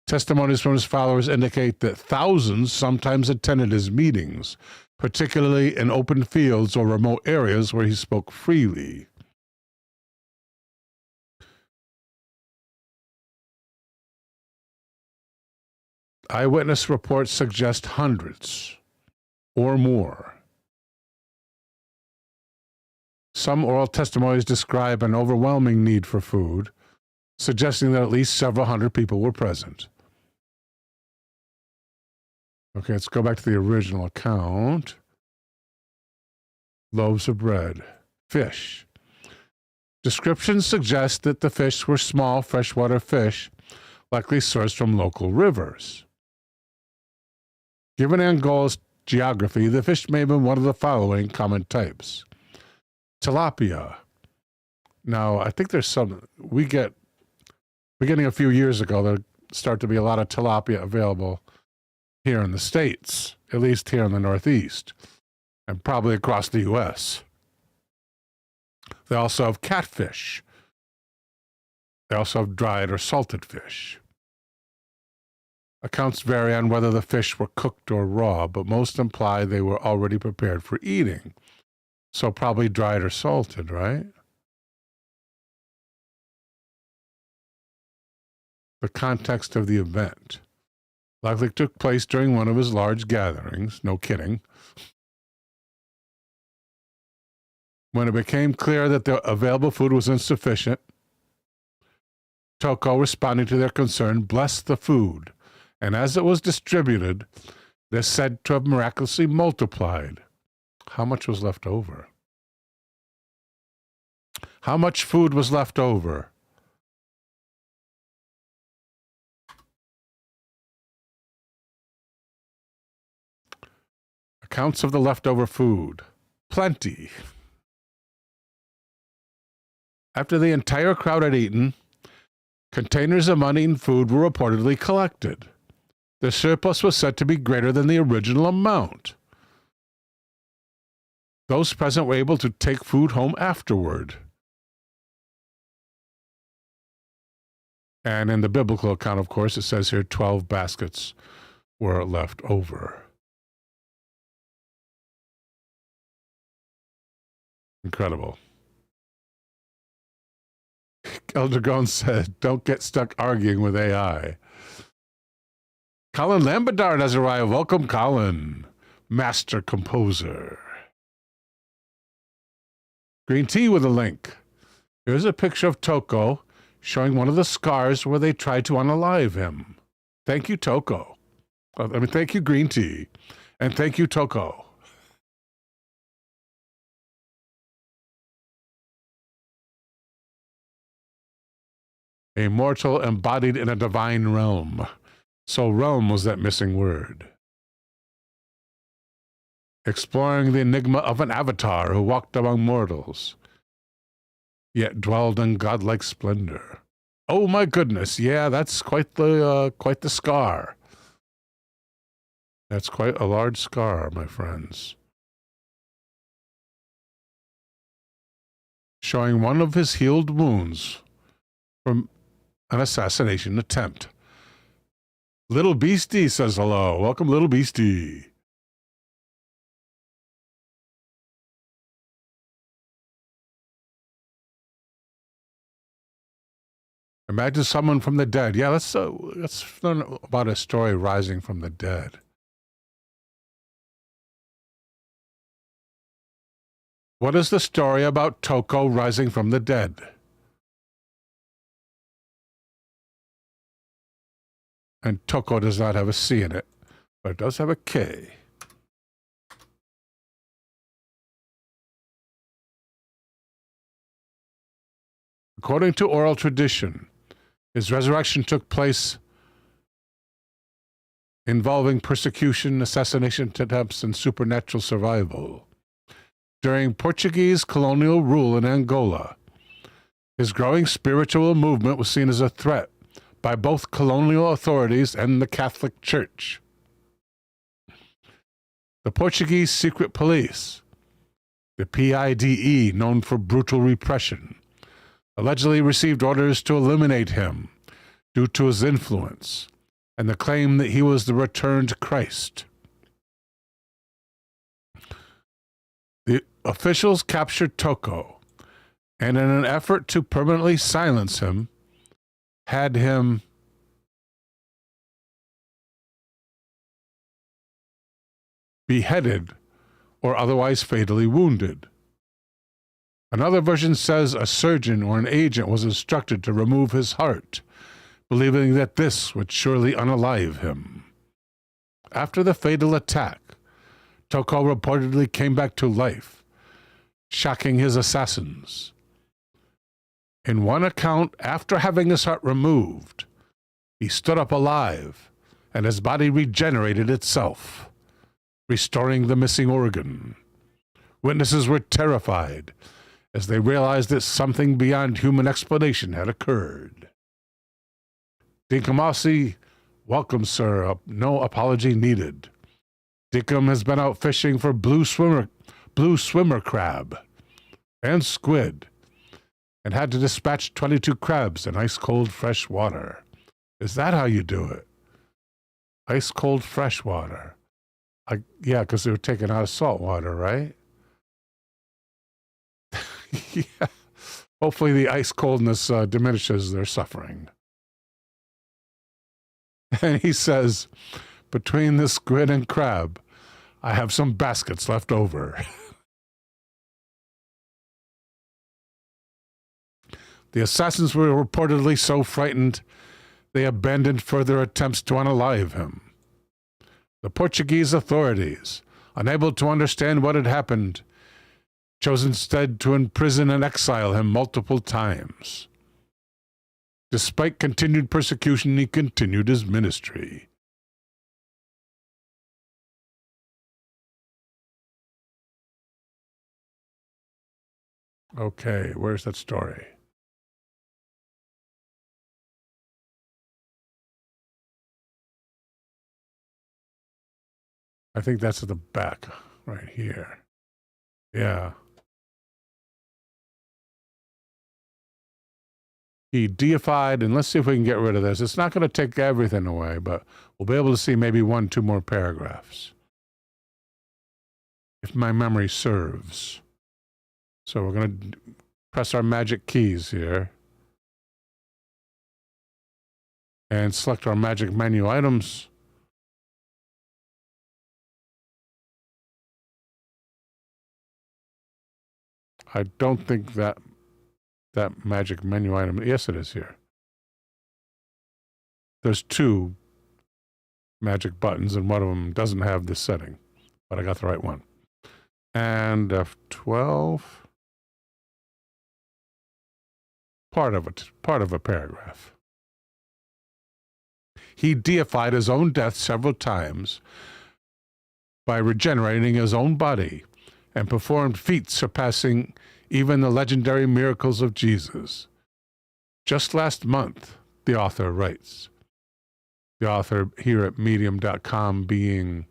Testimonies from his followers indicate that thousands sometimes attended his meetings, particularly in open fields or remote areas where he spoke freely. Eyewitness reports suggest hundreds or more. Some oral testimonies describe an overwhelming need for food, suggesting that at least several hundred people were present. Okay, let's go back to the original account. Loaves of bread. Fish. Descriptions suggest that the fish were small freshwater fish, likely sourced from local rivers. Given Angola's geography, the fish may have been one of the following common types. Tilapia. Now, I think there's some, beginning a few years ago, there start to be a lot of tilapia available here in the States, at least here in the Northeast, and probably across the U.S. They also have catfish. They also have dried or salted fish. Accounts vary on whether the fish were cooked or raw, but most imply they were already prepared for eating. So probably dried or salted, right? The context of the event. Likely took place during one of his large gatherings. No kidding. When it became clear that the available food was insufficient, Toko, responding to their concern, blessed the food, and as it was distributed, it is said to have miraculously multiplied. How much was left over? How much food was left over? Accounts of the leftover food. Plenty. After the entire crowd had eaten, containers of money and food were reportedly collected. The surplus was said to be greater than the original amount. Those present were able to take food home afterward. And in the biblical account, of course, it says here 12 baskets were left over. Incredible. Elder Gone said, don't get stuck arguing with AI. Colin Lambadard has arrived. Welcome, Colin. Master composer. Green tea with a link. Here's a picture of Toko showing one of the scars where they tried to unalive him. Thank you, Toko. Thank you, Green Tea. And thank you, Toko. A mortal embodied in a divine realm. So realm was that missing word. Exploring the enigma of an avatar who walked among mortals, yet dwelled in godlike splendor. Oh my goodness, yeah, that's quite the scar. That's quite a large scar, my friends. Showing one of his healed wounds from an assassination attempt. Little Beastie says hello. Welcome, Little Beastie. Imagine someone from the dead. Yeah, let's learn about a story rising from the dead. What is the story about Toko rising from the dead? And Toko does not have a C in it, but it does have a K. According to oral tradition, his resurrection took place involving persecution, assassination attempts, and supernatural survival. During Portuguese colonial rule in Angola, his growing spiritual movement was seen as a threat by both colonial authorities and the Catholic Church. The Portuguese secret police, the PIDE, known for brutal repression, allegedly received orders to eliminate him due to his influence and the claim that he was the returned Christ. The officials captured Toko, and in an effort to permanently silence him, had him beheaded or otherwise fatally wounded. Another version says a surgeon or an agent was instructed to remove his heart, believing that this would surely unalive him. After the fatal attack, Toko reportedly came back to life, shocking his assassins. In one account, after having his heart removed, he stood up alive, and his body regenerated itself, restoring the missing organ. Witnesses were terrified as they realized that something beyond human explanation had occurred. Dinkamasi, welcome, sir. No apology needed. Dinkum has been out fishing for blue swimmer crab and squid, and had to dispatch 22 crabs in ice-cold fresh water. Is that how you do it? Ice-cold fresh water. Yeah, because they were taken out of salt water, right? Yeah. Hopefully the ice coldness diminishes their suffering. And he says, between the squid and crab, I have some baskets left over. The assassins were reportedly so frightened they abandoned further attempts to unalive him. The Portuguese authorities, unable to understand what had happened, chose instead to imprison and exile him multiple times. Despite continued persecution, he continued his ministry. Okay, where's that story? I think that's at the back, right here. Yeah. He deified, and let's see if we can get rid of this. It's not going to take everything away, but we'll be able to see maybe 1-2 more paragraphs, if my memory serves. So we're going to press our magic keys here. and select our magic menu items. I don't think that magic menu item, yes it is here. There's 2 magic buttons and one of them doesn't have this setting, but I got the right one. And F12, part of a paragraph. He deified his own death several times by regenerating his own body and performed feats surpassing even the legendary miracles of Jesus. Just last month, the author writes. The author here at medium.com being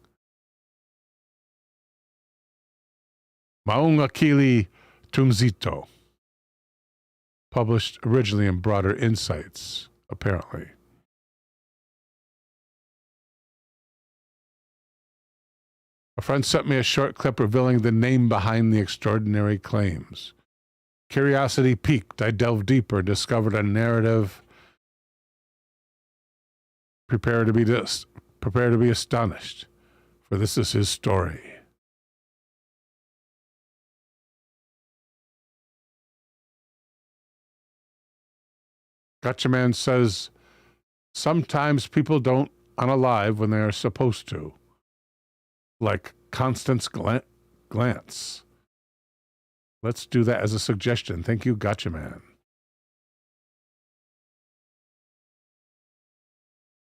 Maungakili Tunzito, published originally in Broader Insights, apparently. A friend sent me a short clip revealing the name behind the extraordinary claims. Curiosity piqued. I delved deeper, discovered a narrative. Prepare to be astonished, for this is his story. Gotcha Man says, sometimes people don't unalive when they are supposed to. Like Constance Glantz. Let's do that as a suggestion. Thank you, Gotcha Man.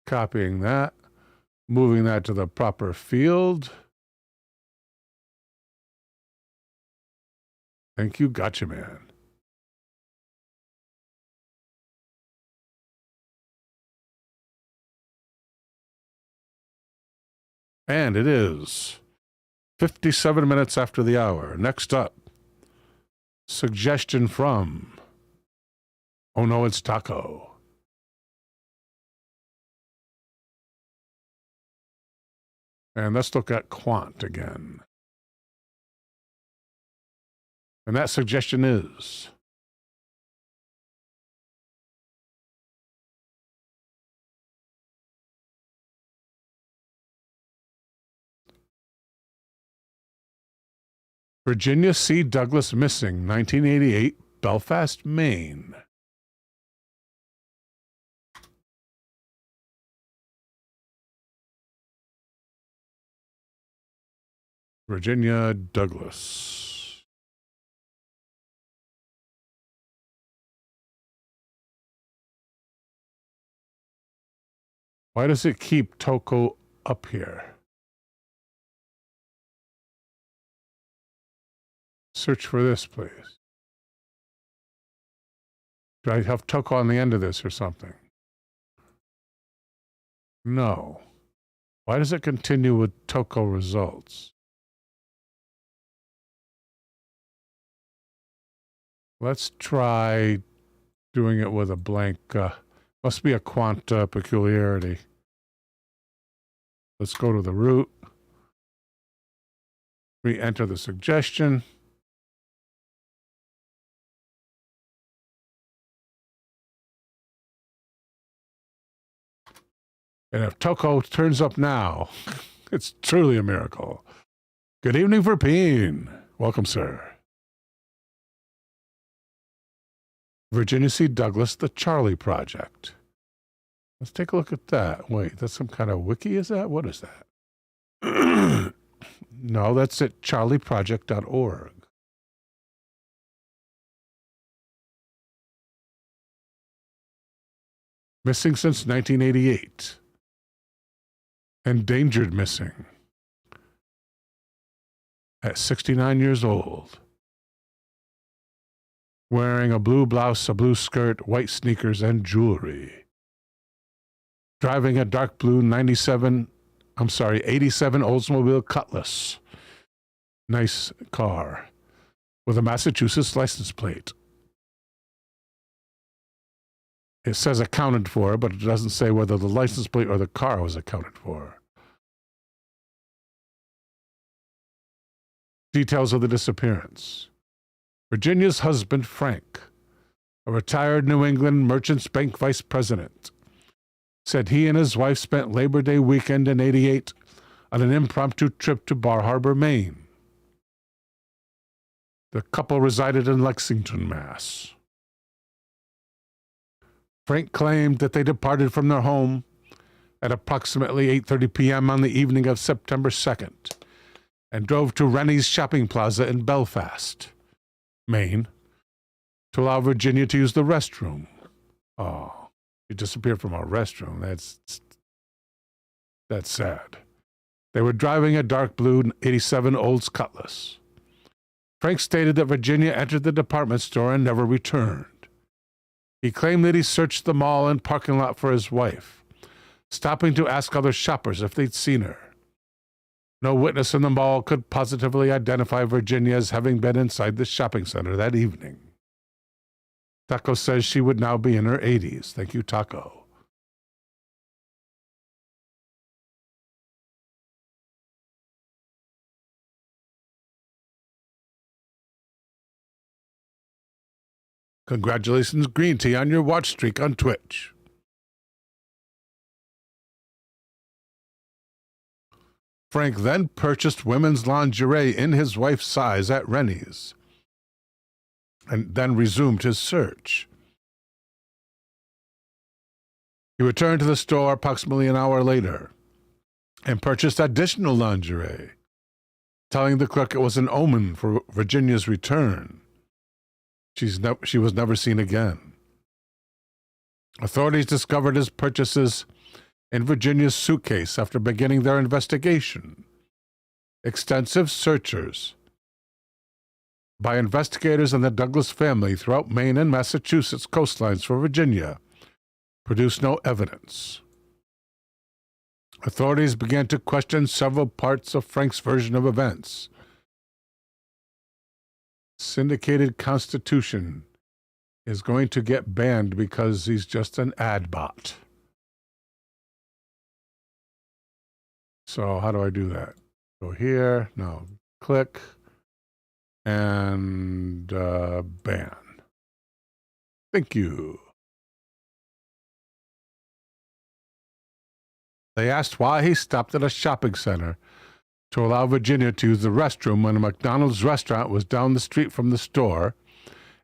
Copying that, moving that to the proper field. Thank you, Gotcha Man. And it is 57 minutes after the hour. Next up, suggestion from, oh no, it's Toko. And let's look at quant again. And that suggestion is Virginia C. Douglas missing, 1988, Belfast, Maine. Virginia Douglas. Why does it keep Toko up here? Search for this, please. Do I have Toko on the end of this or something? No. Why does it continue with Toko results? Let's try doing it with a blank. Must be a quant peculiarity. Let's go to the root. Re-enter the suggestion. And if Toko turns up now, it's truly a miracle. Good evening, Verpeen. Welcome, sir. Virginia C. Douglas, The Charlie Project. Let's take a look at that. Wait, that's some kind of wiki, is that? What is that? No, that's at charlieproject.org. Missing since 1988. Endangered missing. At 69 years old. Wearing a blue blouse, a blue skirt, white sneakers, and jewelry. Driving a dark blue 87 Oldsmobile Cutlass. Nice car. With a Massachusetts license plate. It says accounted for, but it doesn't say whether the license plate or the car was accounted for. Details of the disappearance. Virginia's husband, Frank, a retired New England Merchants Bank vice president, said he and his wife spent Labor Day weekend in '88 on an impromptu trip to Bar Harbor, Maine. The couple resided in Lexington, Mass. Frank claimed that they departed from their home at approximately 8:30 p.m. on the evening of September 2nd and drove to Rennie's Shopping Plaza in Belfast, Maine, to allow Virginia to use the restroom. Oh, she disappeared from our restroom. That's sad. They were driving a dark blue '87 Olds Cutlass. Frank stated that Virginia entered the department store and never returned. He claimed that he searched the mall and parking lot for his wife, stopping to ask other shoppers if they'd seen her. No witness in the mall could positively identify Virginia as having been inside the shopping center that evening. Toko says she would now be in her 80s. Thank you, Toko. Congratulations, Green Tea, on your watch streak on Twitch. Frank then purchased women's lingerie in his wife's size at Rennie's and then resumed his search. He returned to the store approximately an hour later and purchased additional lingerie, telling the clerk it was an omen for Virginia's return. She was never seen again. Authorities discovered his purchases in Virginia's suitcase after beginning their investigation. Extensive searches by investigators and the Douglas family throughout Maine and Massachusetts coastlines for Virginia produced no evidence. Authorities began to question several parts of Frank's version of events. Syndicated Constitution is going to get banned because he's just an ad bot. So how do I do that? Go here, no, click, and ban. Thank you. They asked why he stopped at a shopping center to allow Virginia to use the restroom when a McDonald's restaurant was down the street from the store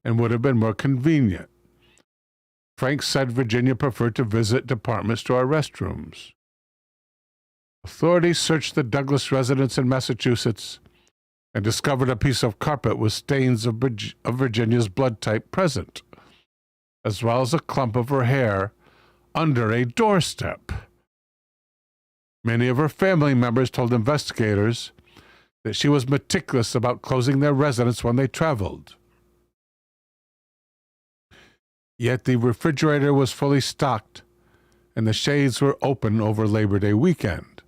and would have been more convenient. Frank said Virginia preferred to visit department store restrooms. Authorities searched the Douglas residence in Massachusetts and discovered a piece of carpet with stains of Virginia's blood type present, as well as a clump of her hair under a doorstep. Many of her family members told investigators that she was meticulous about closing their residence when they traveled. Yet the refrigerator was fully stocked and the shades were open over Labor Day weekend.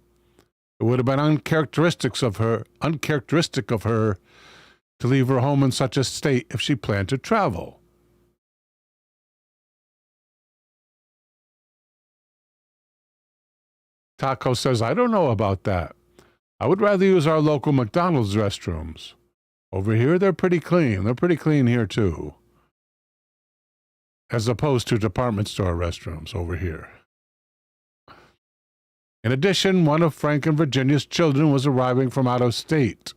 It would have been uncharacteristic of her to leave her home in such a state if she planned to travel. Toko says, I don't know about that. I would rather use our local McDonald's restrooms. Over here, they're pretty clean. They're pretty clean here, too. As opposed to department store restrooms over here. In addition, one of Frank and Virginia's children was arriving from out of state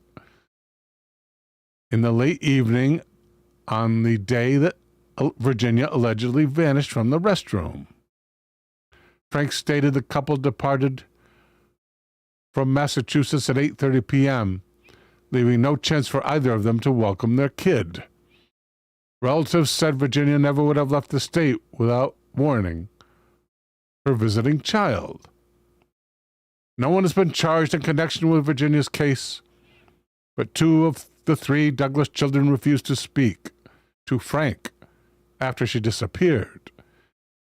in the late evening on the day that Virginia allegedly vanished from the restroom. Frank stated the couple departed from Massachusetts at 8:30 p.m., leaving no chance for either of them to welcome their kid. Relatives said Virginia never would have left the state without warning her visiting child. No one has been charged in connection with Virginia's case, but 2 of the 3 Douglas children refused to speak to Frank after she disappeared.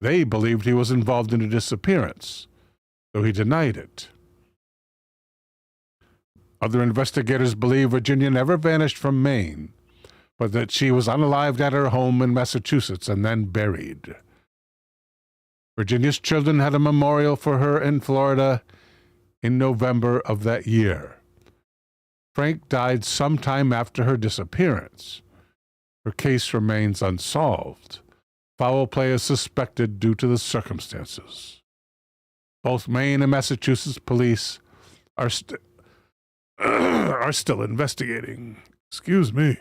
They believed he was involved in her disappearance, though he denied it. Other investigators believe Virginia never vanished from Maine, but that she was unalived at her home in Massachusetts and then buried. Virginia's children had a memorial for her in Florida in November of that year. Frank died sometime after her disappearance. Her case remains unsolved. Foul play is suspected due to the circumstances. Both Maine and Massachusetts police are are still investigating. Excuse me.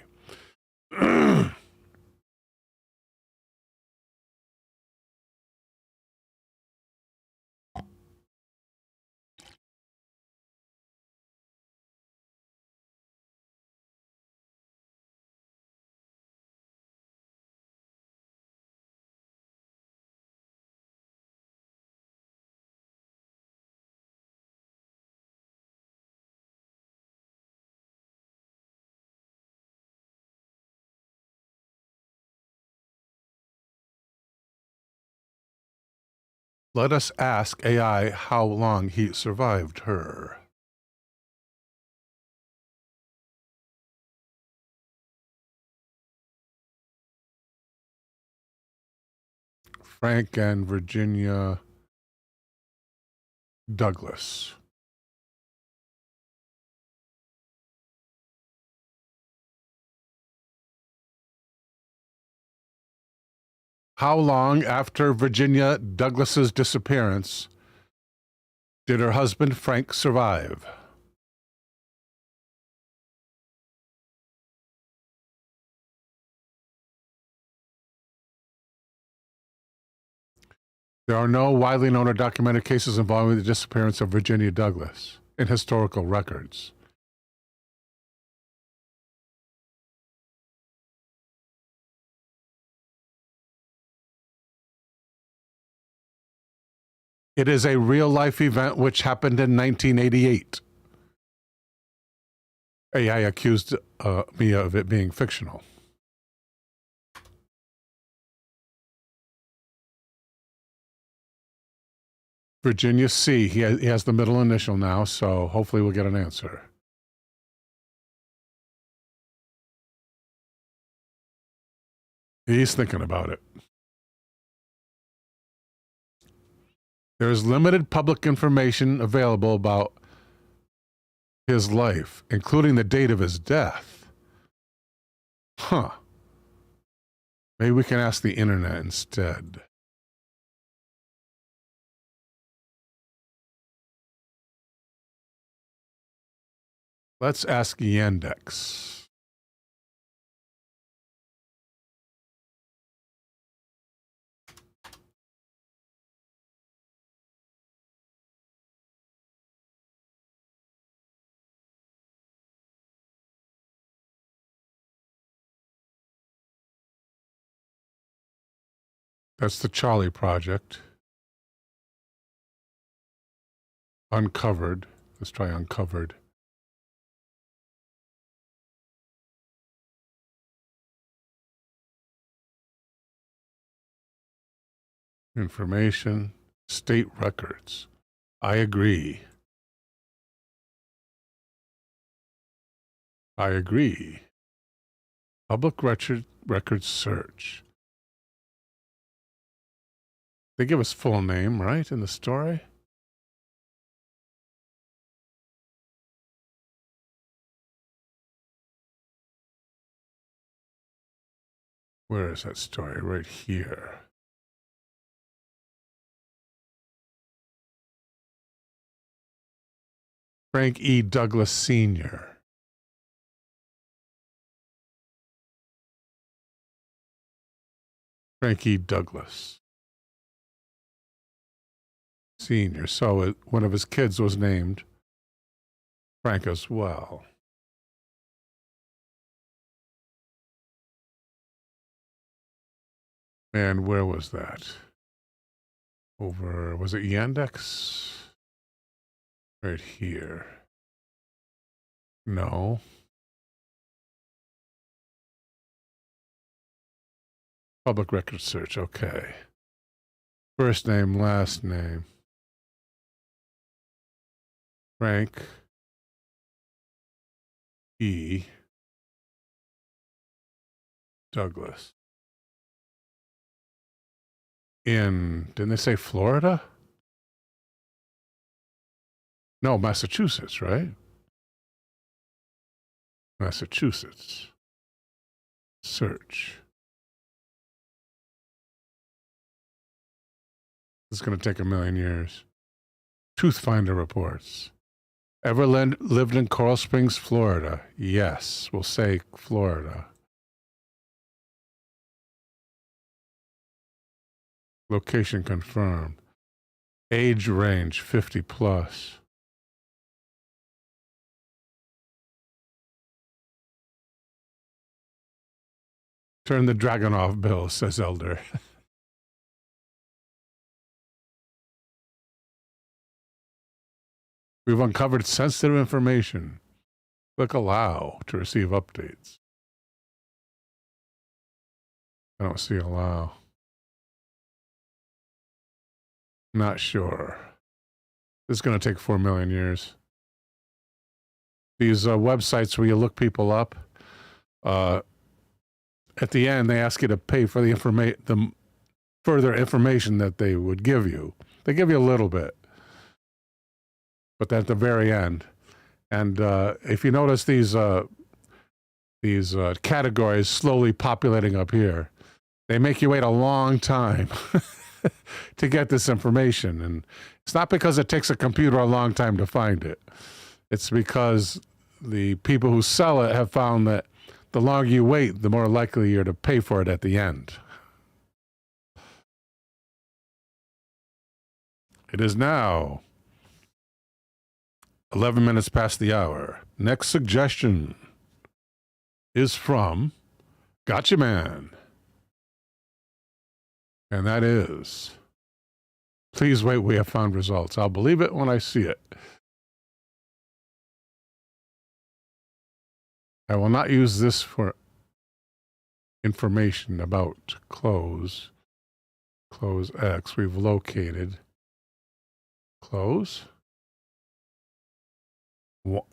Let us ask AI how long he survived her. Frank and Virginia Douglas. How long after Virginia Douglas's disappearance did her husband Frank survive? There are no widely known or documented cases involving the disappearance of Virginia Douglas in historical records. It is a real-life event which happened in 1988. AI accused me of it being fictional. Virginia C. He has the middle initial now, so hopefully we'll get an answer. He's thinking about it. There is limited public information available about his life, including the date of his death. Huh. Maybe we can ask the internet instead. Let's ask Yandex. That's the Charlie Project. Uncovered. Let's try uncovered. Information. State records. I agree. I agree. Public record search. They give us full name, right, in the story? Where is that story? Right here. Frank E. Douglas Sr. Frank E. Douglas Sr. So one of his kids was named Frank as well. And where was that? Over, was it Yandex? Right here. No. Public record search, okay. First name, last name. Frank E. Douglas. Didn't they say Florida? No, Massachusetts, right? Massachusetts. Search. It's going to take 1,000,000 years. Toothfinder reports. Ever lived in Coral Springs, Florida? Yes, we'll say Florida. Location confirmed. Age range 50 plus. Turn the dragon off, Bill, says Elder. We've uncovered sensitive information. Click allow to receive updates. I don't see allow. Not sure. This is going to take 4 million years. These websites where you look people up, at the end, they ask you to pay for the further information that they would give you. They give you a little bit, but at the very end. And if you notice these categories slowly populating up here, they make you wait a long time to get this information. And it's not because it takes a computer a long time to find it. It's because the people who sell it have found that the longer you wait, the more likely you're to pay for it at the end. It is now 11 minutes past the hour. Next suggestion is from Gotcha Man. And that is, please wait, we have found results. I'll believe it when I see it. I will not use this for information about close X. We've located close.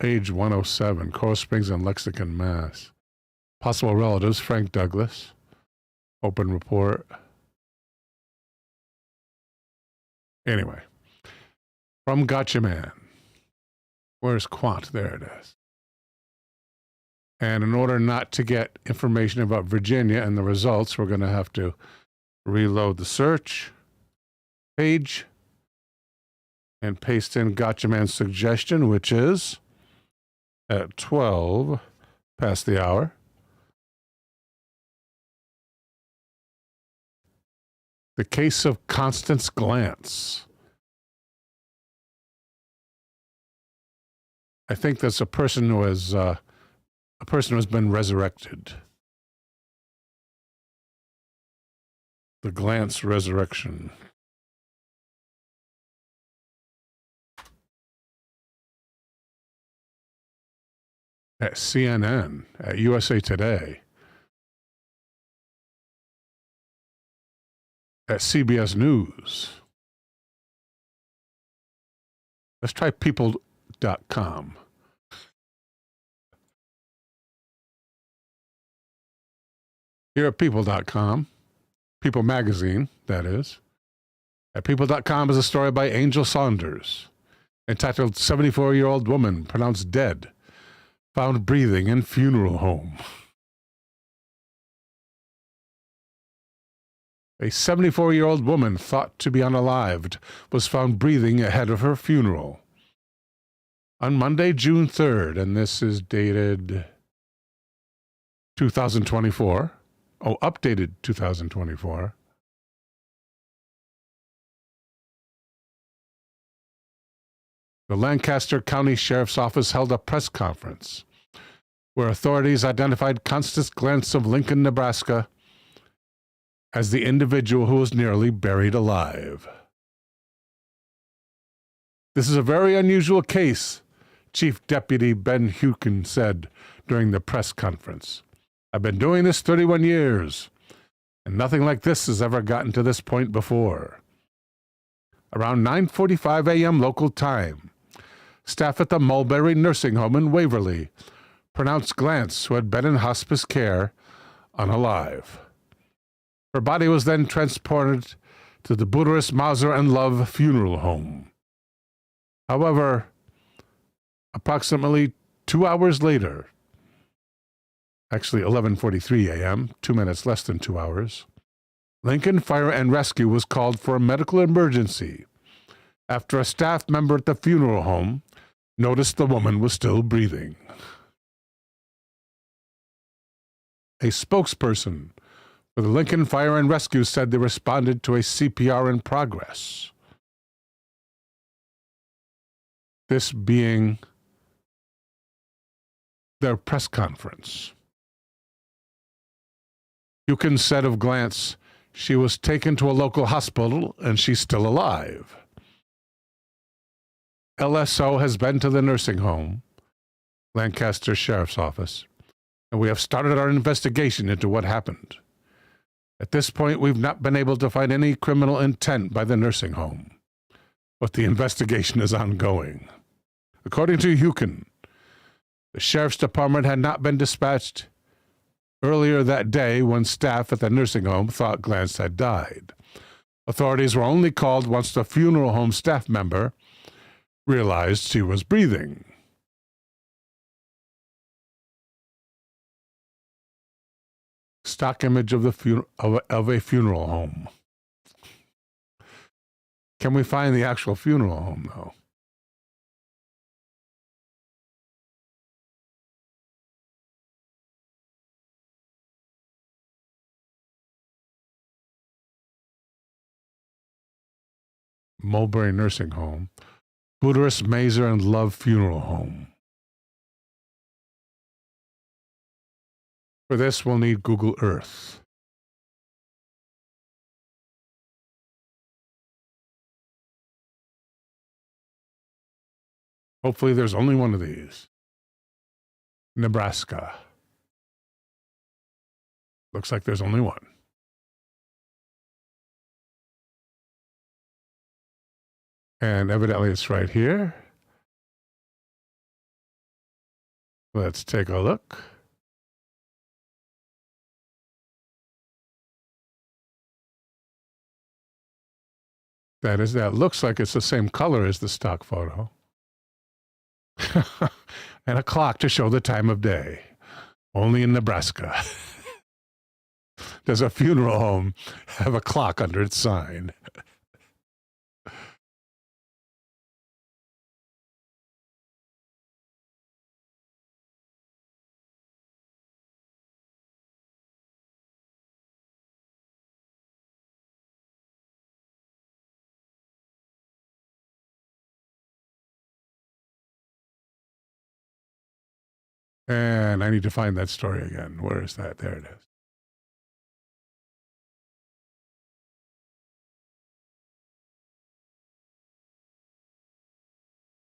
Age 107, Coral Springs and Lexington, Mass. Possible relatives, Frank Douglas. Open report. Anyway, from Gotcha Man. Where's Quant? There it is. And in order not to get information about Virginia and the results, we're going to have to reload the search page and paste in Gotcha Man's suggestion, which is at 12 past the hour. The case of Constance Glantz. I think that's a person who has been resurrected. The Glantz resurrection. At CNN, at USA Today, at CBS News. Let's try people.com. Here at people.com, People Magazine, that is. At people.com is a story by Angel Saunders, entitled 74-Year-Old Woman Pronounced Dead, Found Breathing in Funeral Home. A 74-year-old woman thought to be unalived was found breathing ahead of her funeral. On Monday, June 3rd, and this is dated 2024. Oh, updated 2024. The Lancaster County Sheriff's Office held a press conference where authorities identified Constance Glantz of Lincoln, Nebraska, as the individual who was nearly buried alive. This is a very unusual case, Chief Deputy Ben Hukin said during the press conference. I've been doing this 31 years, and nothing like this has ever gotten to this point before. Around 9:45 a.m. local time, staff at the Mulberry Nursing Home in Waverly pronounced Glantz, who had been in hospice care, unalive. Her body was then transported to the Buderus Mauser and Love Funeral Home. However, approximately 2 hours later, actually 11:43 a.m., 2 minutes less than 2 hours, Lincoln Fire and Rescue was called for a medical emergency after a staff member at the funeral home noticed the woman was still breathing. A spokesperson for the Lincoln Fire and Rescue said they responded to a CPR in progress. This being their press conference. Hukin said of Glantz, she was taken to a local hospital and she's still alive. LSO has been to the nursing home, Lancaster Sheriff's Office, and we have started our investigation into what happened. At this point, we've not been able to find any criminal intent by the nursing home, but the investigation is ongoing. According to Hukin, the Sheriff's Department had not been dispatched earlier that day when staff at the nursing home thought Glantz had died. Authorities were only called once the funeral home staff member realized she was breathing. Stock image of a funeral home. Can we find the actual funeral home, though? Mulberry Nursing Home, Buderus, Mazer, and Love Funeral Home. For this, we'll need Google Earth. Hopefully there's only one of these. Nebraska. Looks like there's only one. And evidently it's right here. Let's take a look. That looks like it's the same color as the stock photo. And a clock to show the time of day. Only in Nebraska. Does a funeral home have a clock under its sign? And I need to find that story again. Where is that? There it is.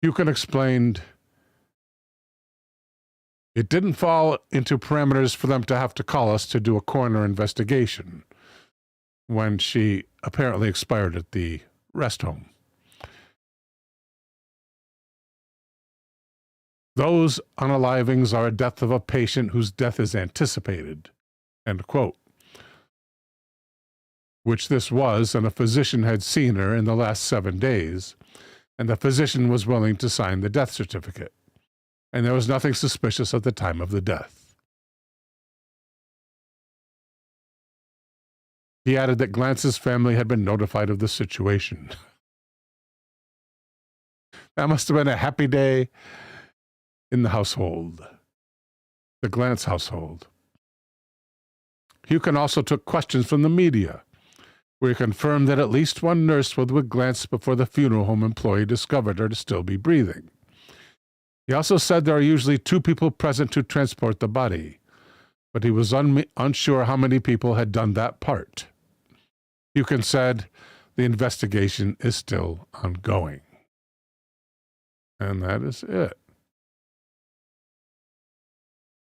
Hukin explained it didn't fall into parameters for them to have to call us to do a coroner investigation when she apparently expired at the rest home. Those unalivings are a death of a patient whose death is anticipated, end quote. Which this was, and a physician had seen her in the last 7 days, and the physician was willing to sign the death certificate, and there was nothing suspicious at the time of the death. He added that Glantz's family had been notified of the situation. That must have been a happy day in the household, the Glantz household. Hukin also took questions from the media, where he confirmed that at least one nurse was with Glantz before the funeral home employee discovered her to still be breathing. He also said there are usually 2 people present to transport the body, but he was unsure how many people had done that part. Hukin said the investigation is still ongoing. And that is it.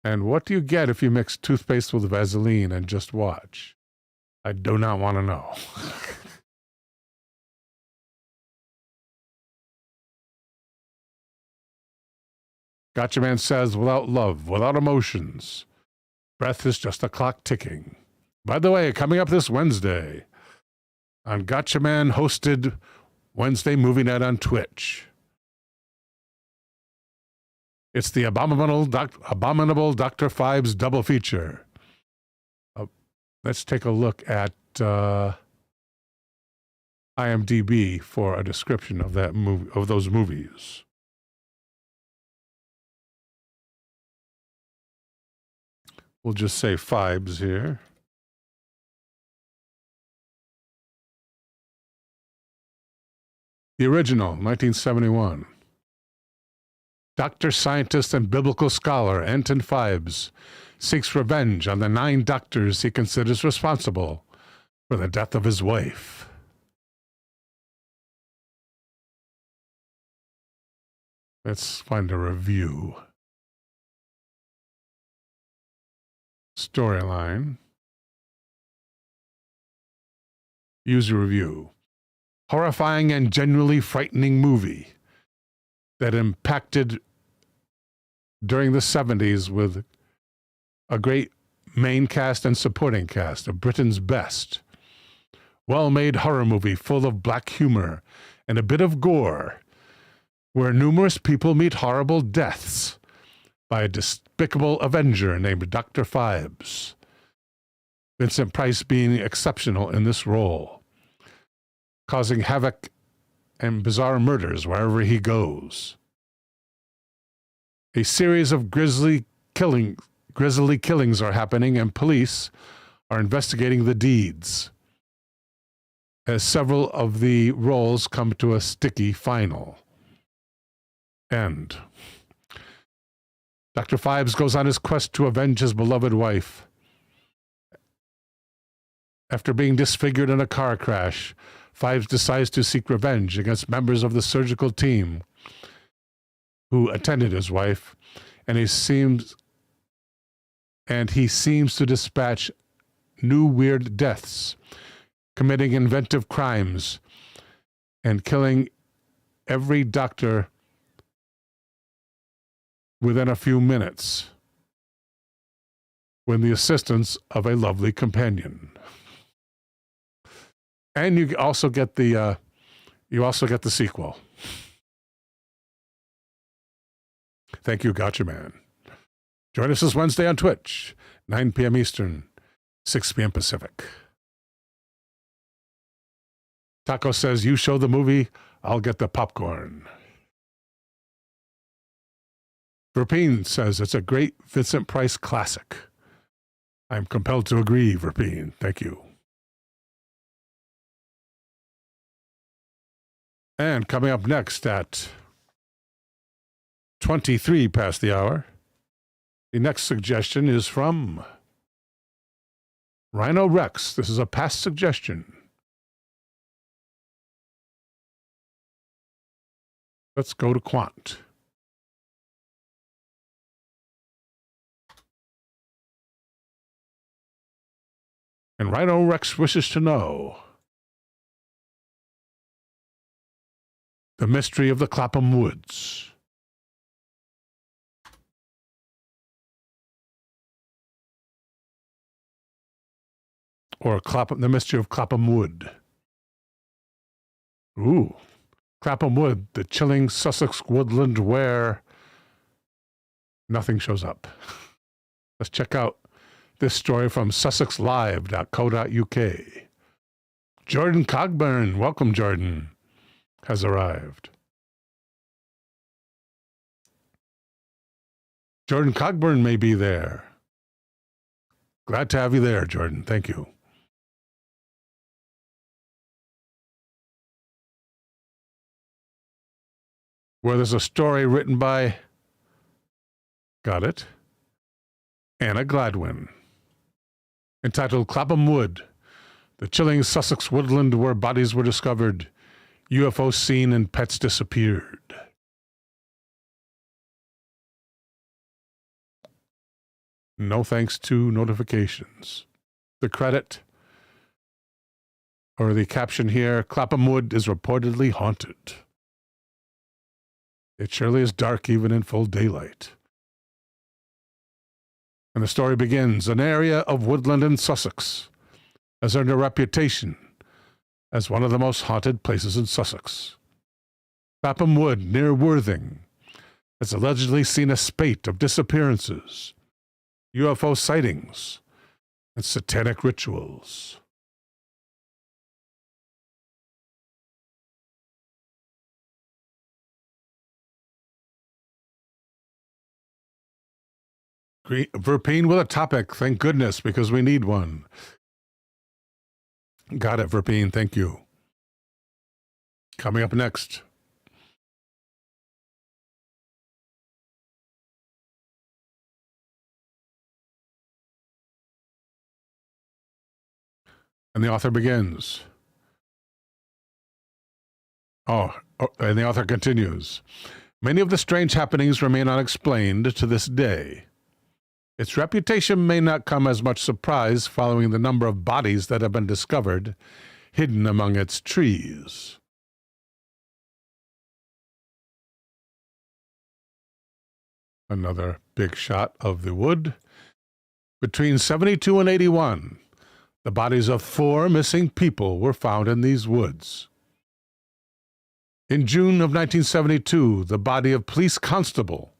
And what do you get if you mix toothpaste with Vaseline and just watch? I do not want to know. Gotcha Man says, without love, without emotions, breath is just a clock ticking. By the way, coming up this Wednesday on Gotcha Man hosted Wednesday Movie Night on Twitch. It's the Abominable Dr. Fives double feature. Let's take a look at IMDb for a description of that movie, of those movies. We'll just say Fibes here. The original, 1971. Doctor, scientist, and biblical scholar Anton Fibes seeks revenge on the 9 doctors he considers responsible for the death of his wife. Let's find a review. Storyline. User review. Horrifying and genuinely frightening movie that impacted during the 70s with a great main cast and supporting cast of Britain's best. Well-made horror movie full of black humor and a bit of gore, where numerous people meet horrible deaths by a despicable avenger named Dr. Fibes. Vincent Price being exceptional in this role, causing havoc and bizarre murders wherever he goes. A series of grisly killings are happening, and police are investigating the deeds, as several of the roles come to a sticky final end. Dr. Fibes goes on his quest to avenge his beloved wife. After being disfigured in a car crash, Fibes decides to seek revenge against members of the surgical team who attended his wife, and he seems to dispatch new weird deaths, committing inventive crimes, and killing every doctor within a few minutes, with the assistance of a lovely companion. And you also get the sequel. Thank you, Gotcha Man. Join us this Wednesday on Twitch, 9 p.m. Eastern, 6 p.m. Pacific. Toko says, you show the movie, I'll get the popcorn. Verpine says, it's a great Vincent Price classic. I'm compelled to agree, Verpine. Thank you. And coming up next at 23 past the hour, the next suggestion is from Rhino Rex. This is a past suggestion. Let's go to Quant. And Rhino Rex wishes to know the mystery of the Clapham Woods. Or the mystery of Clapham Wood. Ooh. Clapham Wood, the chilling Sussex woodland where nothing shows up. Let's check out this story from sussexlive.co.uk. Jordan Cogburn, welcome Jordan, has arrived. Jordan Cogburn may be there. Glad to have you there, Jordan. Thank you. Where there's a story written by, got it, Anna Gladwin, entitled Clapham Wood, the chilling Sussex woodland where bodies were discovered, UFO seen and pets disappeared. No thanks to notifications. The credit, or the caption here, Clapham Wood is reportedly haunted. It surely is dark even in full daylight. And the story begins, an area of woodland in Sussex has earned a reputation as one of the most haunted places in Sussex. Clapham Wood, near Worthing, has allegedly seen a spate of disappearances, UFO sightings, and satanic rituals. Verpine with a topic. Thank goodness, because we need one. Got it, Verpine. Thank you. Coming up next. And the author begins. And the author continues. Many of the strange happenings remain unexplained to this day. Its reputation may not come as much surprise following the number of bodies that have been discovered hidden among its trees. Another big shot of the wood. Between 72 and 81, the bodies of 4 missing people were found in these woods. In June of 1972, the body of police constable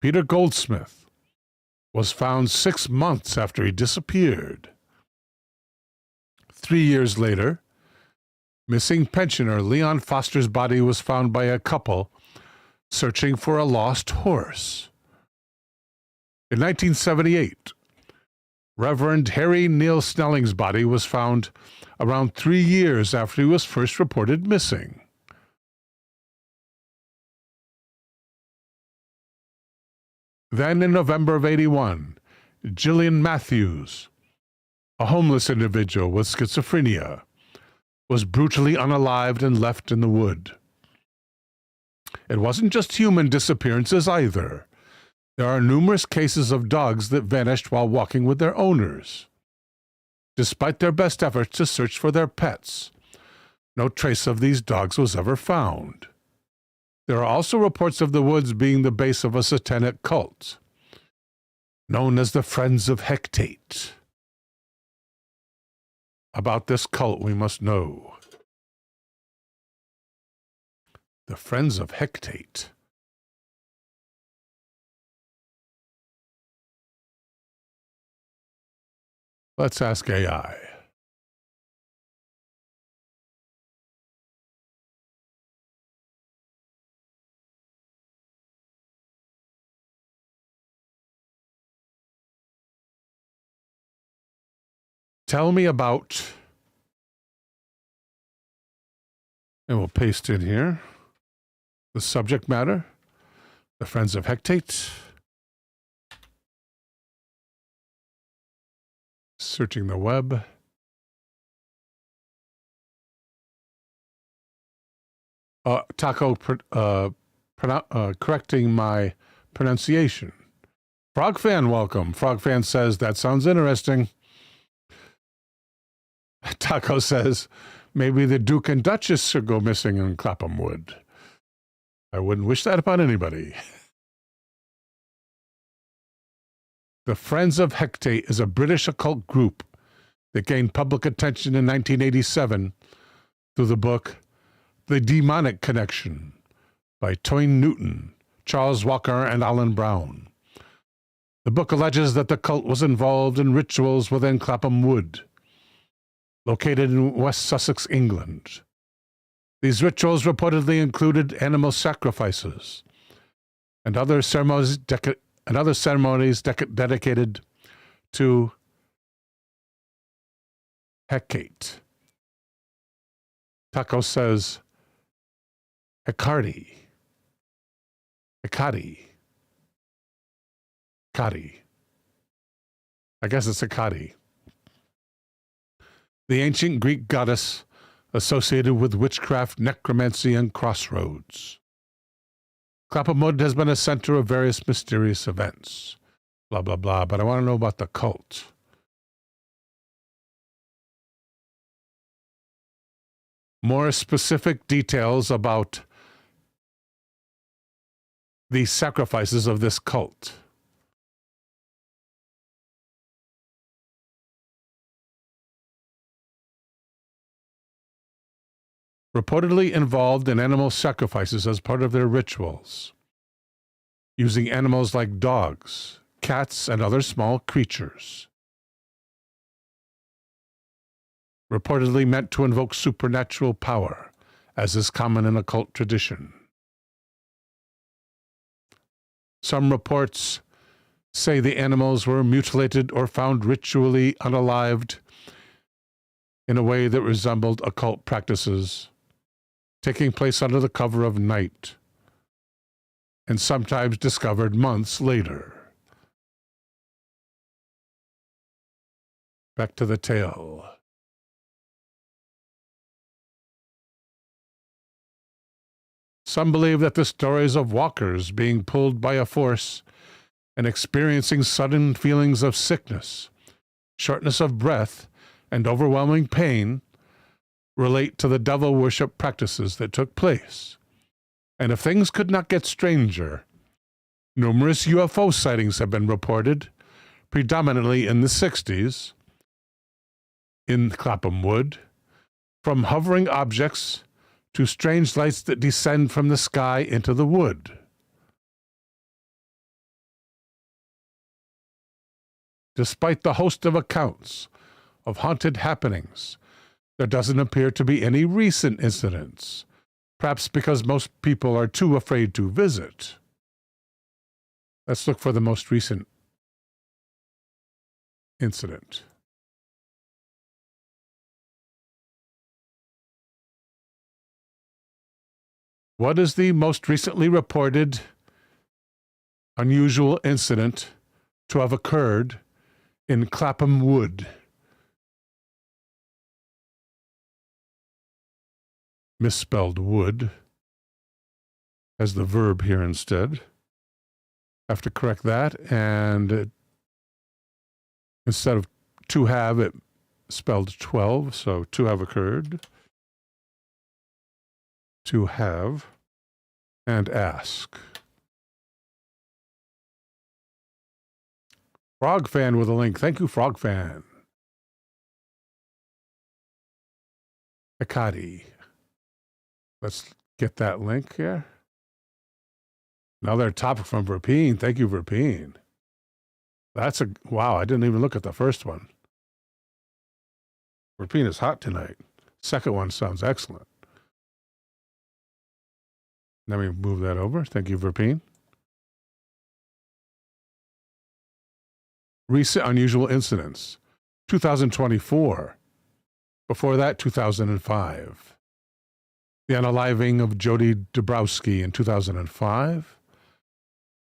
Peter Goldsmith was found 6 months after he disappeared. 3 years later, missing pensioner Leon Foster's body was found by a couple searching for a lost horse. In 1978, Reverend Harry Neil Snelling's body was found around 3 years after he was first reported missing. Then in November of 81, Gillian Matthews, a homeless individual with schizophrenia, was brutally unalived and left in the wood. It wasn't just human disappearances either. There are numerous cases of dogs that vanished while walking with their owners. Despite their best efforts to search for their pets, no trace of these dogs was ever found. There are also reports of the woods being the base of a satanic cult, known as the Friends of Hecate. About this cult we must know. The Friends of Hecate. Let's ask AI. Tell me about, and we'll paste in here, the subject matter, the Friends of Hecate. Searching the web. Toko correcting my pronunciation. Frog Fan, welcome. Frog Fan says, that sounds interesting. Taco says, maybe the Duke and Duchess should go missing in Clapham Wood. I wouldn't wish that upon anybody. The Friends of Hecate is a British occult group that gained public attention in 1987 through the book The Demonic Connection by Toyne Newton, Charles Walker, and Alan Brown. The book alleges that the cult was involved in rituals within Clapham Wood, located in West Sussex, England. These rituals reportedly included animal sacrifices and other ceremonies dedicated to Hecate. Taco says Hecate. I guess it's Hecate. The ancient Greek goddess associated with witchcraft, necromancy, and crossroads. Clapham Wood has been a center of various mysterious events. Blah, blah, blah, but I want to know about the cult. More specific details about the sacrifices of this cult. Reportedly involved in animal sacrifices as part of their rituals, using animals like dogs, cats, and other small creatures. Reportedly meant to invoke supernatural power, as is common in occult tradition. Some reports say the animals were mutilated or found ritually unalived in a way that resembled occult practices, taking place under the cover of night, and sometimes discovered months later. Back to the tale. Some believe that the stories of walkers being pulled by a force and experiencing sudden feelings of sickness, shortness of breath, and overwhelming pain relate to the devil worship practices that took place. And if things could not get stranger, numerous UFO sightings have been reported, predominantly in the 60s, in Clapham Wood, from hovering objects to strange lights that descend from the sky into the wood. Despite the host of accounts of haunted happenings, there doesn't appear to be any recent incidents, perhaps because most people are too afraid to visit. Let's look for the most recent incident. What is the most recently reported unusual incident to have occurred in Clapham Wood? Misspelled wood as the verb here instead. Have to correct that, and instead of to have, it spelled 12, so to have occurred. To have and ask. Frog Fan with a link. Thank you, Frog Fan. Akadi. Let's get that link here. Another topic from Verpine. Thank you, Verpine. That's a wow. I didn't even look at the first one. Verpine is hot tonight. Second one sounds excellent. Let me move that over. Thank you, Verpine. Recent unusual incidents. 2024. Before that, 2005. The unaliving of Jody Dabrowski in 2005.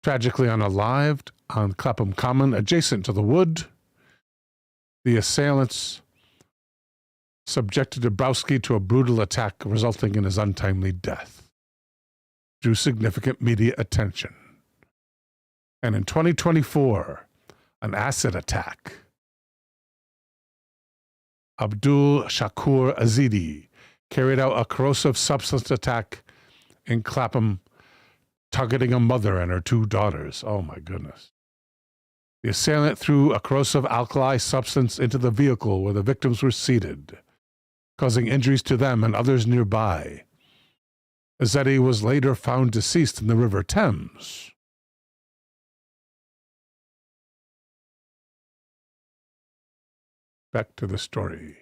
Tragically unalived on Clapham Common, adjacent to the wood. The assailants subjected Dabrowski to a brutal attack, resulting in his untimely death. Drew significant media attention. And in 2024, an acid attack. Abdul Shakur Azidi carried out a corrosive substance attack in Clapham, targeting a mother and her 2 daughters. Oh my goodness. The assailant threw a corrosive alkali substance into the vehicle where the victims were seated, causing injuries to them and others nearby. Azedi was later found deceased in the River Thames. Back to the story.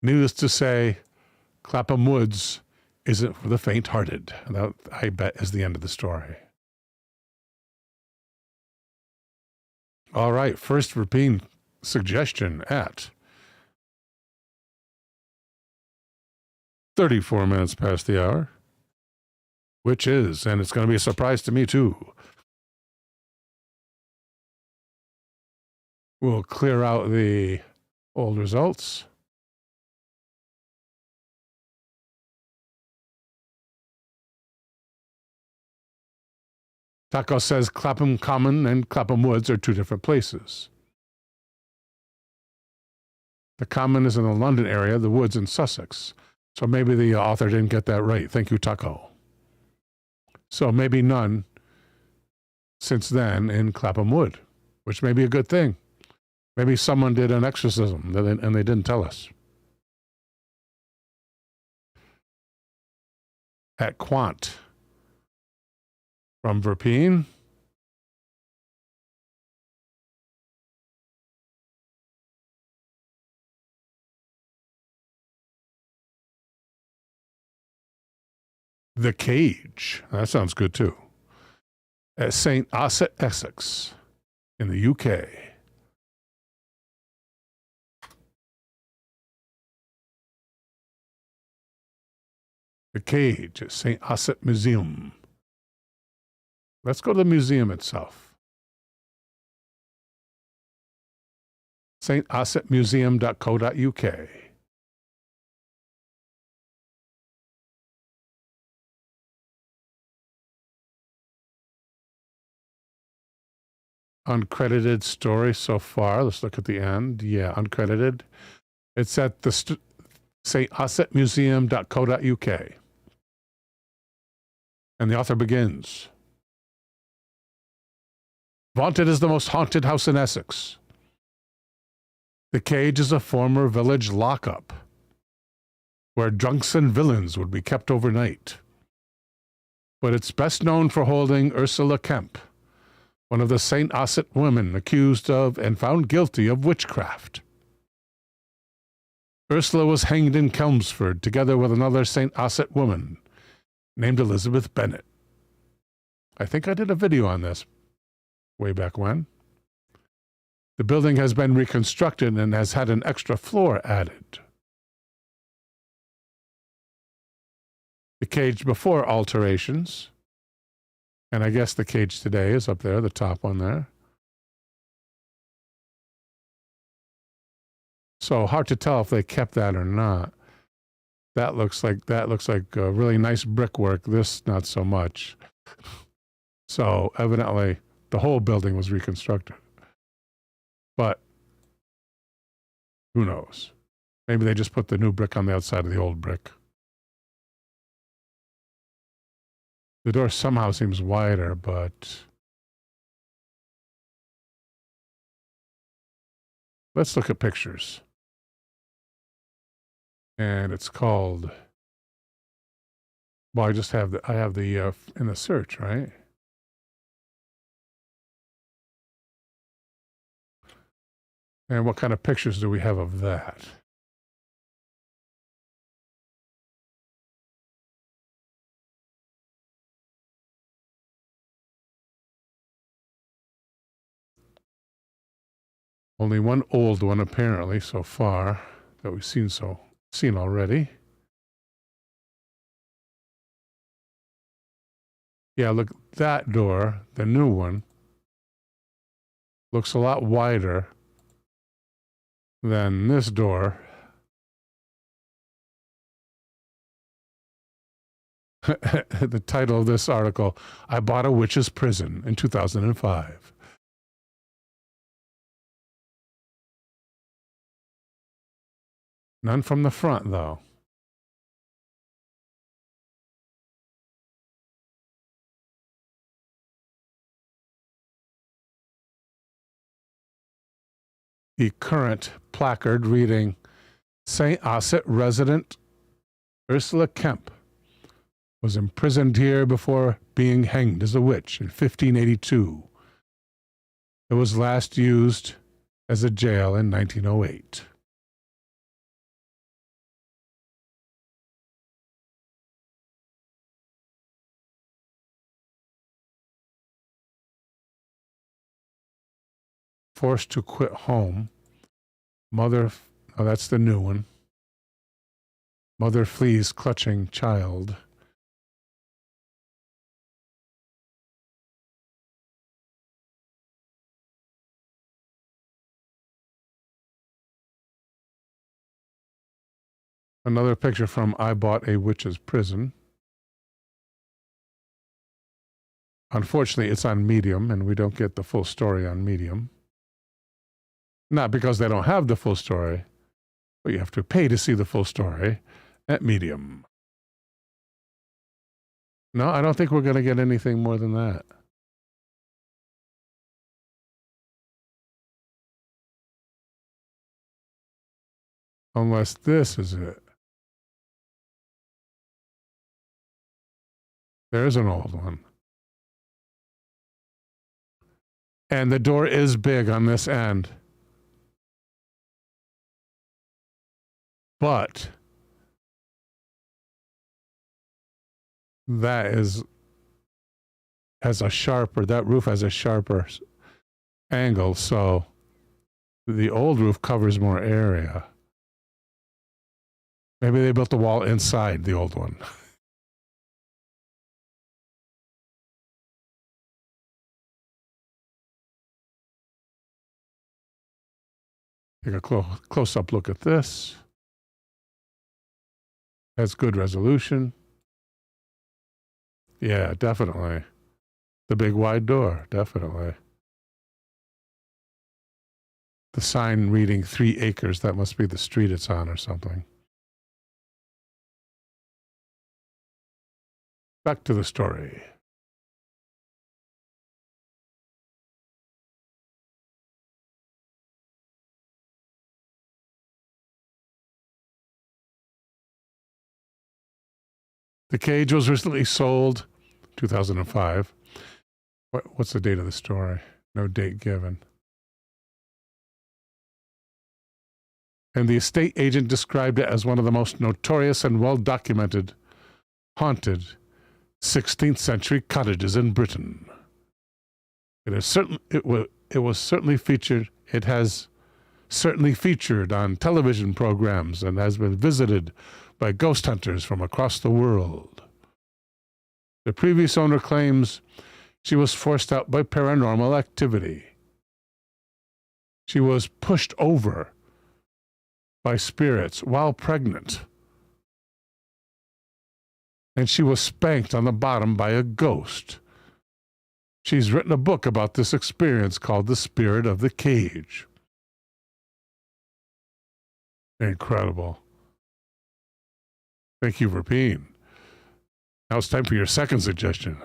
Needless to say, Clapham Woods isn't for the faint-hearted. That, I bet, is the end of the story. All right, first Verpine suggestion at 34 minutes past the hour, which is, and it's going to be a surprise to me too. We'll clear out the old results. Toko says Clapham Common and Clapham Woods are 2 different places. The Common is in the London area, the Woods in Sussex. So maybe the author didn't get that right. Thank you, Toko. So maybe none since then in Clapham Wood, which may be a good thing. Maybe someone did an exorcism and they didn't tell us. At Quant from Verpine. The Cage. That sounds good too. At St. Osyth, Essex, in the UK. The Cage at St. Osyth Museum. Let's go to the museum itself. stosythmuseum.co.uk. Uncredited story so far. Let's look at the end. Yeah, uncredited. It's at the stosythmuseum.co.uk. And the author begins. Vaunted as the most haunted house in Essex. The Cage is a former village lockup where drunks and villains would be kept overnight. But it's best known for holding Ursula Kempe, one of the St. Osyth women accused of and found guilty of witchcraft. Ursula was hanged in Chelmsford together with another St. Osyth woman named Elizabeth Bennet. I think I did a video on this way back when. The building has been reconstructed and has had an extra floor added. The cage before alterations, and I guess the cage today is up there, the top one there. So hard to tell if they kept that or not. That looks like really nice brickwork. This not so much. So evidently the whole building was reconstructed. But who knows? Maybe they just put the new brick on the outside of the old brick. The door somehow seems wider, but let's look at pictures. And it's called, well, I have the in the search, right? And what kind of pictures do we have of that? Only one old one apparently so far that we've seen already. Yeah, look, that door, the new one, looks a lot wider than this door. The title of this article, I Bought a Witch's Prison in 2005. None from the front, though. The current placard reading, St. Osyth resident Ursula Kempe was imprisoned here before being hanged as a witch in 1582. It was last used as a jail in 1908. Forced to quit home. Mother, oh, that's the new one. Mother flees clutching child. Another picture from I Bought a Witch's Prison. Unfortunately, it's on Medium, and we don't get the full story on Medium. Not because they don't have the full story, but you have to pay to see the full story at Medium. No, I don't think we're going to get anything more than that. Unless this is it. There's an old one. And the door is big on this end. But that roof has a sharper angle, so the old roof covers more area. Maybe they built the wall inside the old one. Take a close-up look at this. Has good resolution. Yeah, definitely. The big wide door, definitely. The sign reading 3 acres, that must be the street it's on or something. Back to the story. The cage was recently sold, 2005. What's the date of the story? No date given. And the estate agent described it as one of the most notorious and well-documented haunted 16th century cottages in Britain. It has certainly featured on television programs and has been visited by ghost hunters from across the world. The previous owner claims she was forced out by paranormal activity. She was pushed over by spirits while pregnant. And she was spanked on the bottom by a ghost. She's written a book about this experience called The Spirit of the Cage. Incredible. Thank you, Verpine. Now it's time for your second suggestion.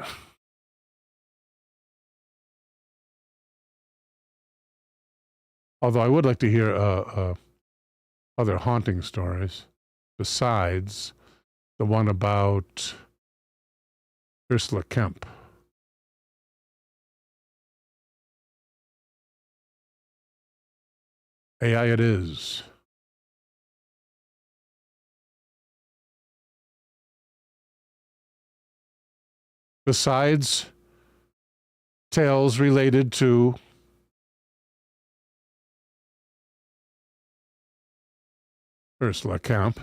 Although I would like to hear other haunting stories besides the one about Ursula Kempe. AI it is. Besides tales related to Ursula Kempe,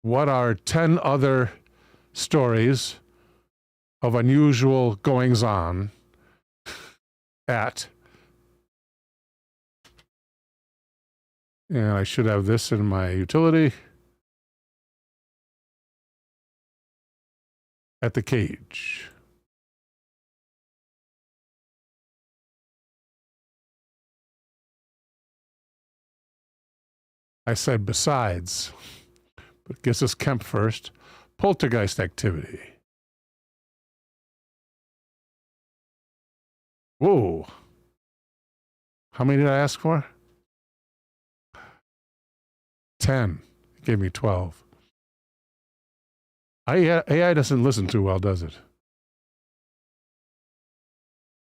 what are 10 other stories of unusual goings-on at, and I should have this in my utility, at the cage. I said besides, but it gives us Kempe first. Poltergeist activity. Whoa. How many did I ask for? 10. It gave me 12. AI doesn't listen too well, does it?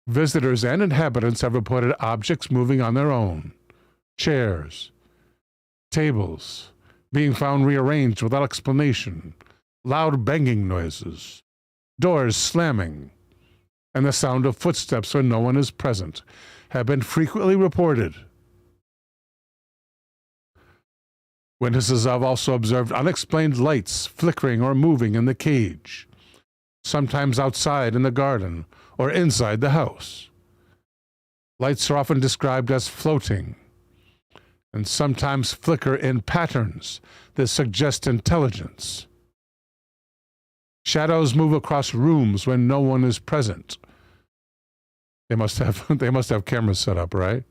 Visitors and inhabitants have reported objects moving on their own. Chairs, tables, being found rearranged without explanation, loud banging noises, doors slamming, and the sound of footsteps when no one is present have been frequently reported. Witnesses have also observed unexplained lights flickering or moving in the cage, sometimes outside in the garden or inside the house. Lights are often described as floating, and sometimes flicker in patterns that suggest intelligence. Shadows move across rooms when no one is present. They must have cameras set up, right?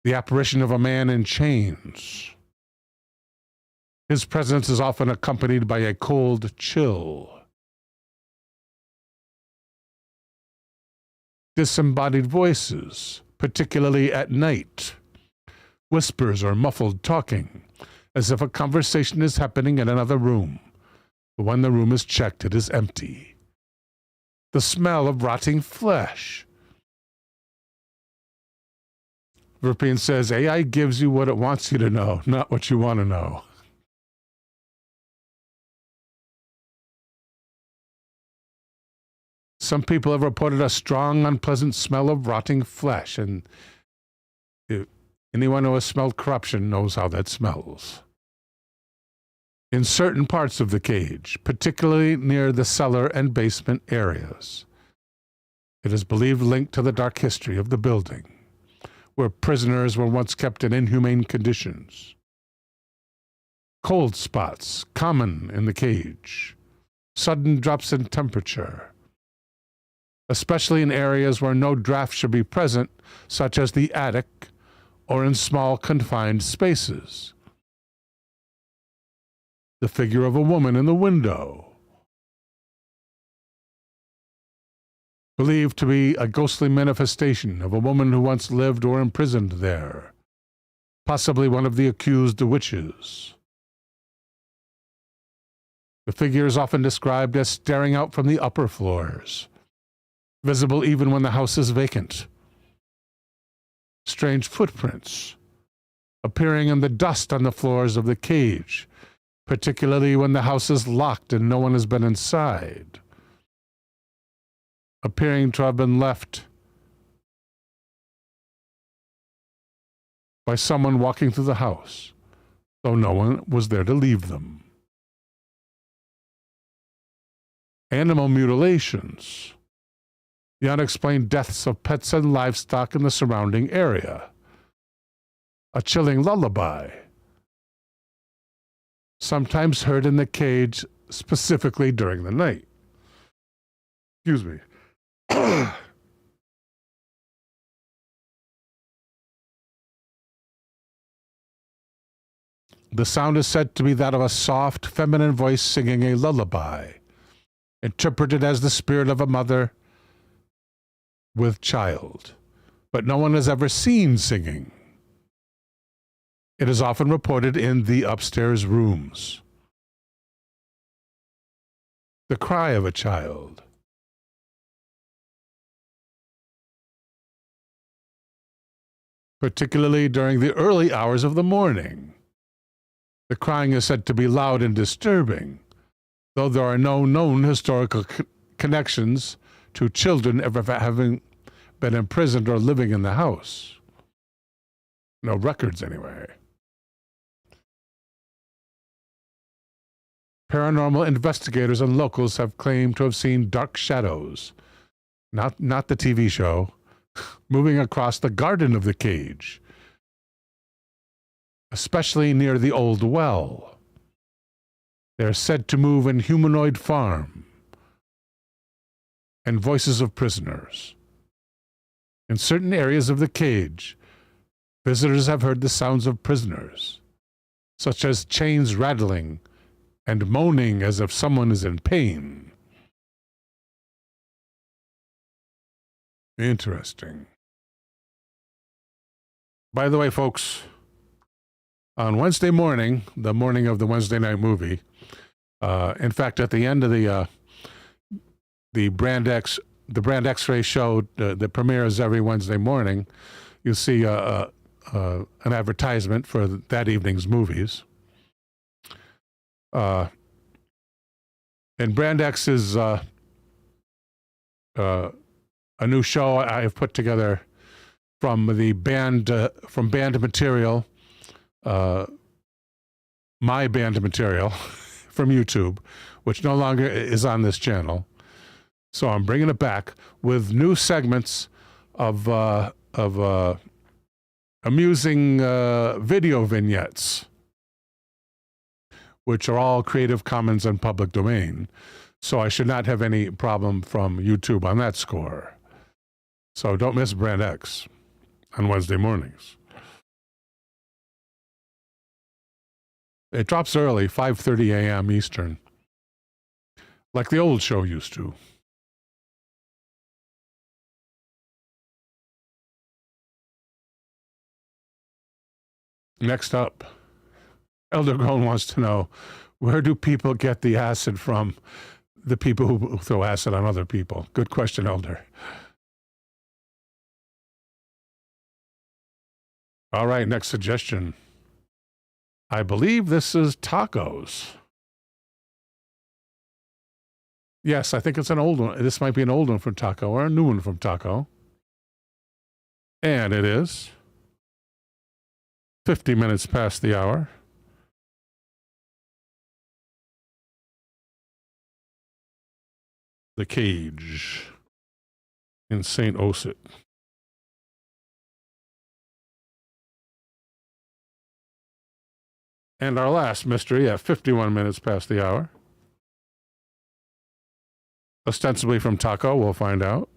The apparition of a man in chains. His presence is often accompanied by a cold chill. Disembodied voices, particularly at night. Whispers or muffled talking, as if a conversation is happening in another room. But when the room is checked, it is empty. The smell of rotting flesh. Verpian says, AI gives you what it wants you to know, not what you want to know. Some people have reported a strong, unpleasant smell of rotting flesh, and anyone who has smelled corruption knows how that smells. In certain parts of the cage, particularly near the cellar and basement areas, it is believed linked to the dark history of the building, where prisoners were once kept in inhumane conditions. Cold spots, common in the cage. Sudden drops in temperature, especially in areas where no draft should be present, such as the attic or in small confined spaces. The figure of a woman in the window, believed to be a ghostly manifestation of a woman who once lived or imprisoned there, possibly one of the accused witches. The figure is often described as staring out from the upper floors, visible even when the house is vacant. Strange footprints appearing in the dust on the floors of the cage, particularly when the house is locked and no one has been inside, appearing to have been left by someone walking through the house, though no one was there to leave them. Animal mutilations, the unexplained deaths of pets and livestock in the surrounding area, a chilling lullaby, sometimes heard in the cage specifically during the night. Excuse me. The sound is said to be that of a soft, feminine voice singing a lullaby, interpreted as the spirit of a mother with child, but no one has ever seen singing. It is often reported in the upstairs rooms. The cry of a child. Particularly during the early hours of the morning. The crying is said to be loud and disturbing, though there are no known historical connections to children ever having been imprisoned or living in the house. No records, anyway. Paranormal investigators and locals have claimed to have seen dark shadows, not the TV show, moving across the garden of the cage, especially near the old well. They are said to move in humanoid form, and voices of prisoners. In certain areas of the cage, visitors have heard the sounds of prisoners, such as chains rattling and moaning as if someone is in pain. Interesting. By the way, folks, on Wednesday morning, the morning of the Wednesday night movie, in fact, at the end of the Brand X-Ray show that premieres every Wednesday morning, you'll see an advertisement for that evening's movies. And Brand X is a new show I have put together from the band material, my band material from YouTube, which no longer is on this channel. So I'm bringing it back with new segments of amusing video vignettes, which are all Creative Commons and public domain. So I should not have any problem from YouTube on that score. So don't miss Brand X on Wednesday mornings. It drops early, 5:30 a.m. Eastern, like the old show used to. Next up, Elder Grown wants to know, where do people get the acid from? The people who throw acid on other people. Good question, Elder. All right, next suggestion. I believe this is tacos. Yes, I think it's an old one. This might be an old one from Toko or a new one from Toko. And it is 50 minutes past the hour. The Cage in St. Osyth. And our last mystery at 51 minutes past the hour. Ostensibly from Toko, we'll find out.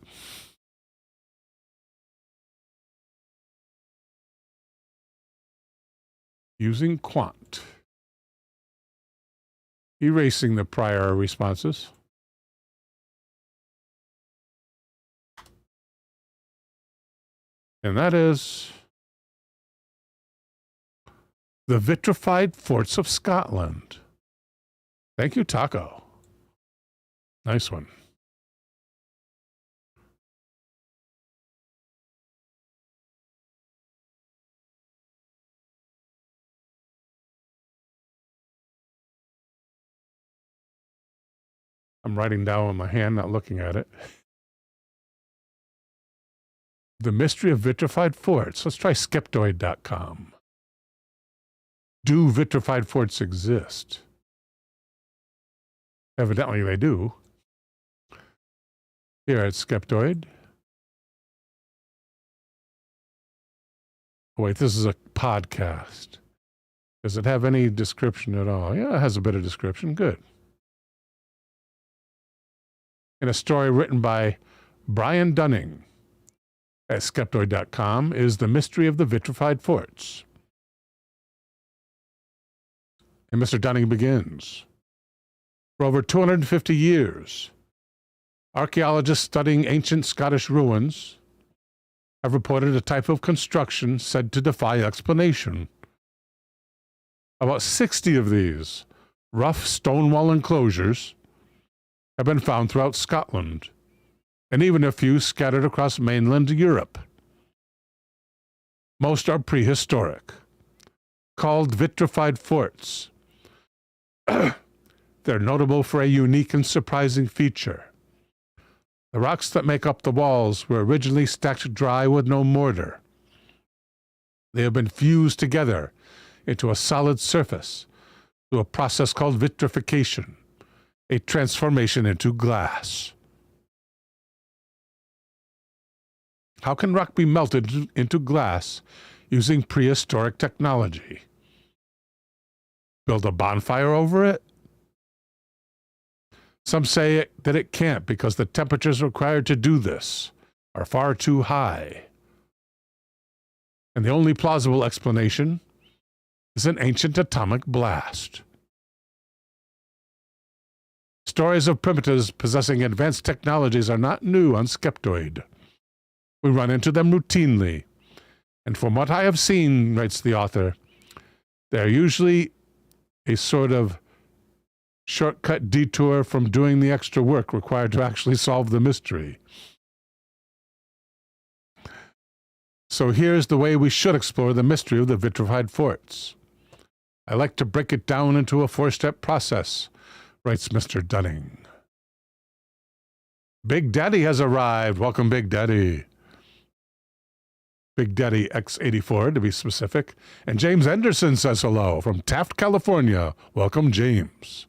Using quant. Erasing the prior responses. And that is the Vitrified Forts of Scotland. Thank you, Toko. Nice one. I'm writing down with my hand, not looking at it. The Mystery of Vitrified Forts. Let's try Skeptoid.com. Do vitrified forts exist? Evidently they do. Here at Skeptoid. Oh, wait, this is a podcast. Does it have any description at all? Yeah, it has a bit of description. Good. In a story written by Brian Dunning at Skeptoid.com is The Mystery of the Vitrified Forts. And Mr. Dunning begins. For over 250 years, archaeologists studying ancient Scottish ruins have reported a type of construction said to defy explanation. About 60 of these rough stone wall enclosures have been found throughout Scotland, and even a few scattered across mainland Europe. Most are prehistoric, called vitrified forts. They're notable for a unique and surprising feature. The rocks that make up the walls were originally stacked dry with no mortar. They have been fused together into a solid surface through a process called vitrification, a transformation into glass. How can rock be melted into glass using prehistoric technology? Build a bonfire over it? Some say that it can't because the temperatures required to do this are far too high. And the only plausible explanation is an ancient atomic blast. Stories of primitives possessing advanced technologies are not new on Skeptoid. We run into them routinely, and from what I have seen, writes the author, they are usually a sort of shortcut detour from doing the extra work required to actually solve the mystery. So here's the way we should explore the mystery of the vitrified forts. I like to break it down into a 4-step process, writes Mr. Dunning. Big Daddy has arrived. Welcome, Big Daddy. Big Daddy X84, to be specific. And James Anderson says hello from Taft, California. Welcome, James.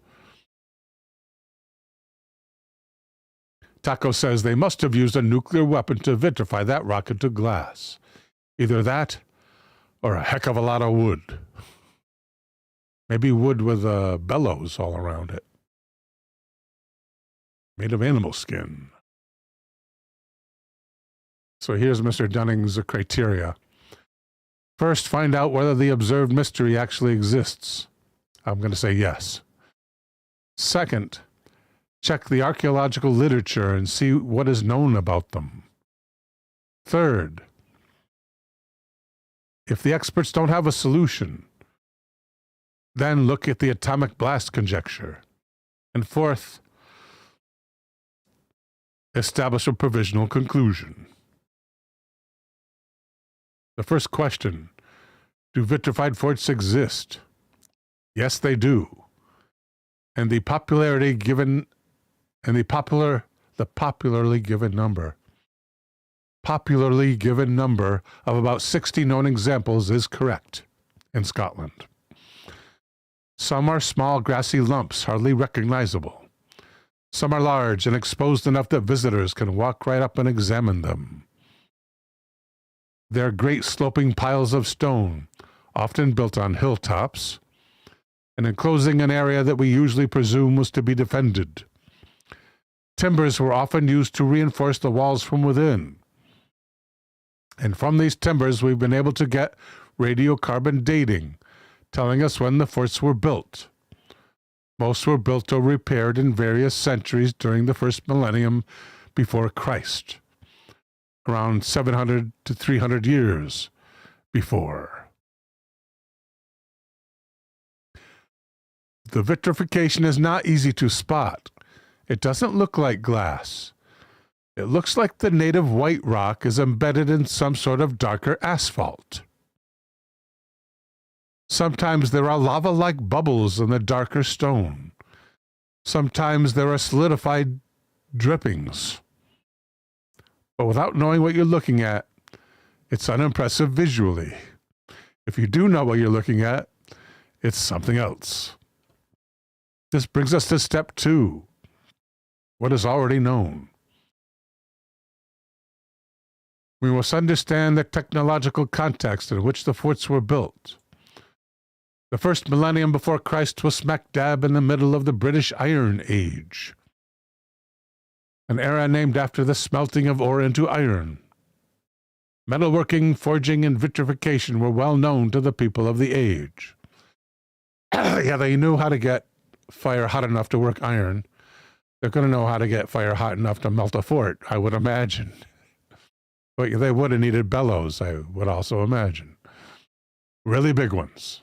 Toko says they must have used a nuclear weapon to vitrify that rock into glass. Either that or a heck of a lot of wood. Maybe wood with bellows all around it. Made of animal skin. So here's Mr. Dunning's criteria. First, find out whether the observed mystery actually exists. I'm going to say yes. Second, check the archaeological literature and see what is known about them. Third, if the experts don't have a solution, then look at the atomic blast conjecture. And fourth, establish a provisional conclusion. The first question, Do vitrified forts exist? Yes, they do. And the popularly given number of about 60 known examples is correct in Scotland. Some are small grassy lumps, hardly recognizable. Some are large and exposed enough that visitors can walk right up and examine them. They're great sloping piles of stone, often built on hilltops, and enclosing an area that we usually presume was to be defended. Timbers were often used to reinforce the walls from within. And from these timbers we've been able to get radiocarbon dating, telling us when the forts were built. Most were built or repaired in various centuries during the first millennium before Christ, around 700 to 300 years before. The vitrification is not easy to spot. It doesn't look like glass. It looks like the native white rock is embedded in some sort of darker asphalt. Sometimes there are lava-like bubbles in the darker stone. Sometimes there are solidified drippings. But without knowing what you're looking at, it's unimpressive visually. If you do know what you're looking at, it's something else. This brings us to step 2, what is already known. We must understand the technological context in which the forts were built. The first millennium before Christ was smack dab in the middle of the British Iron Age, an era named after the smelting of ore into iron. Metalworking, forging, and vitrification were well known to the people of the age. Yeah, they knew how to get fire hot enough to work iron. They're going to know how to get fire hot enough to melt a fort, I would imagine. But they would have needed bellows, I would also imagine. Really big ones.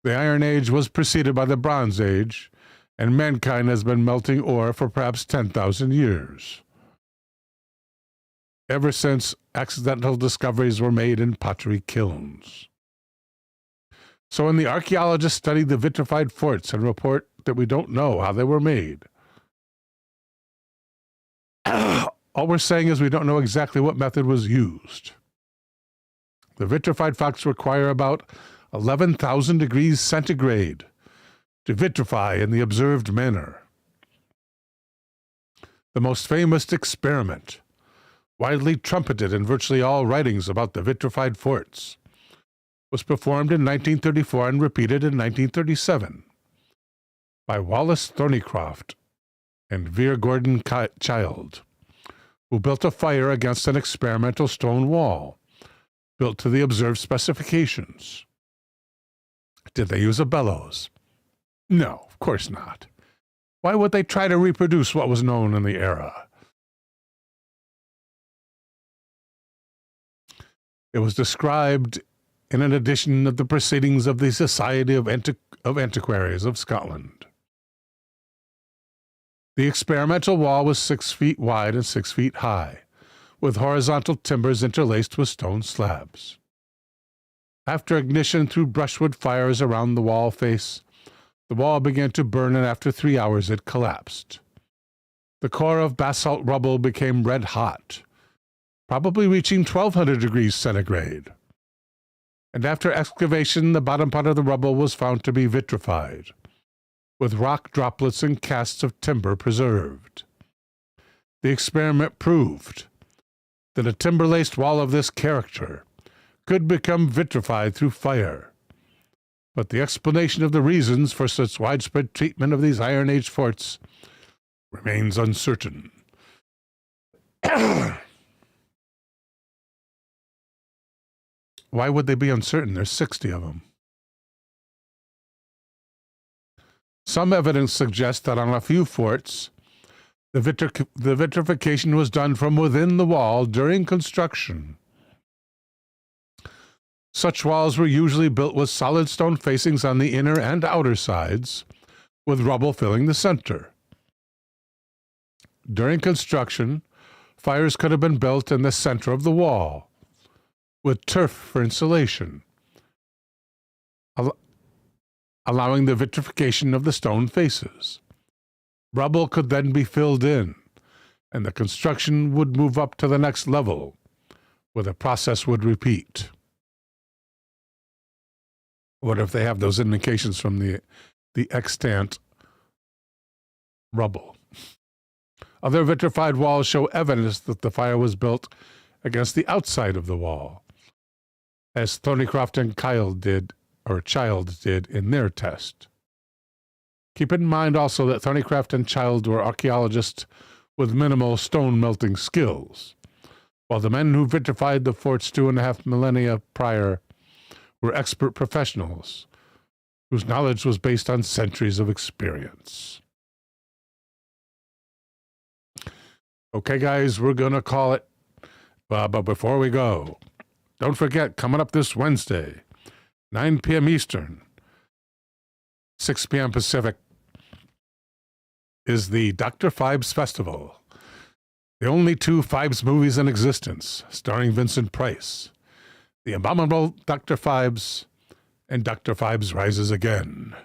The Iron Age was preceded by the Bronze Age, and mankind has been melting ore for perhaps 10,000 years. Ever since accidental discoveries were made in pottery kilns. So when the archaeologists study the vitrified forts and report that we don't know how they were made, all we're saying is we don't know exactly what method was used. The vitrified forts require about 11,000 degrees centigrade to vitrify in the observed manner. The most famous experiment, widely trumpeted in virtually all writings about the vitrified forts, was performed in 1934 and repeated in 1937 by Wallace Thornycroft and Vere Gordon Child, who built a fire against an experimental stone wall, built to the observed specifications. Did they use a bellows? No, of course not. Why would they try to reproduce what was known in the era? It was described in an edition of the Proceedings of the Society of Antiquaries of Scotland. The experimental wall was 6 feet wide and 6 feet high, with horizontal timbers interlaced with stone slabs. After ignition through brushwood fires around the wall face, the wall began to burn, and after 3 hours it collapsed. The core of basalt rubble became red hot, probably reaching 1,200 degrees centigrade. And after excavation, the bottom part of the rubble was found to be vitrified, with rock droplets and casts of timber preserved. The experiment proved that a timber-laced wall of this character could become vitrified through fire. But the explanation of the reasons for such widespread treatment of these Iron Age forts remains uncertain. Why would they be uncertain? There's 60 of them. Some evidence suggests that on a few forts, the vitrification was done from within the wall during construction. Such walls were usually built with solid stone facings on the inner and outer sides, with rubble filling the center. During construction, fires could have been built in the center of the wall, with turf for insulation, allowing the vitrification of the stone faces. Rubble could then be filled in, and the construction would move up to the next level, where the process would repeat. What if they have those indications from the extant rubble? Other vitrified walls show evidence that the fire was built against the outside of the wall, as Thornycroft and Child did in their test. Keep in mind also that Thornycroft and Child were archaeologists with minimal stone melting skills, while the men who vitrified the forts 2.5 millennia prior were expert professionals whose knowledge was based on centuries of experience. Okay, guys, we're going to call it. But before we go, don't forget, coming up this Wednesday, 9 p.m. Eastern, 6 p.m. Pacific, is the Dr. Phibes Festival. The only 2 Phibes movies in existence, starring Vincent Price. The Abominable Dr. Phibes and Dr. Phibes Rises Again.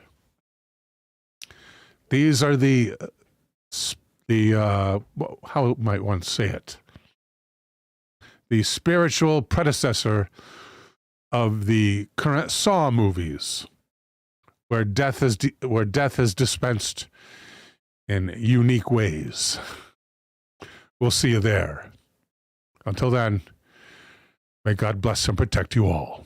These are the how might one say it? The spiritual predecessor of the current Saw movies, where death is dispensed in unique ways. We'll see you there. Until then, may God bless and protect you all.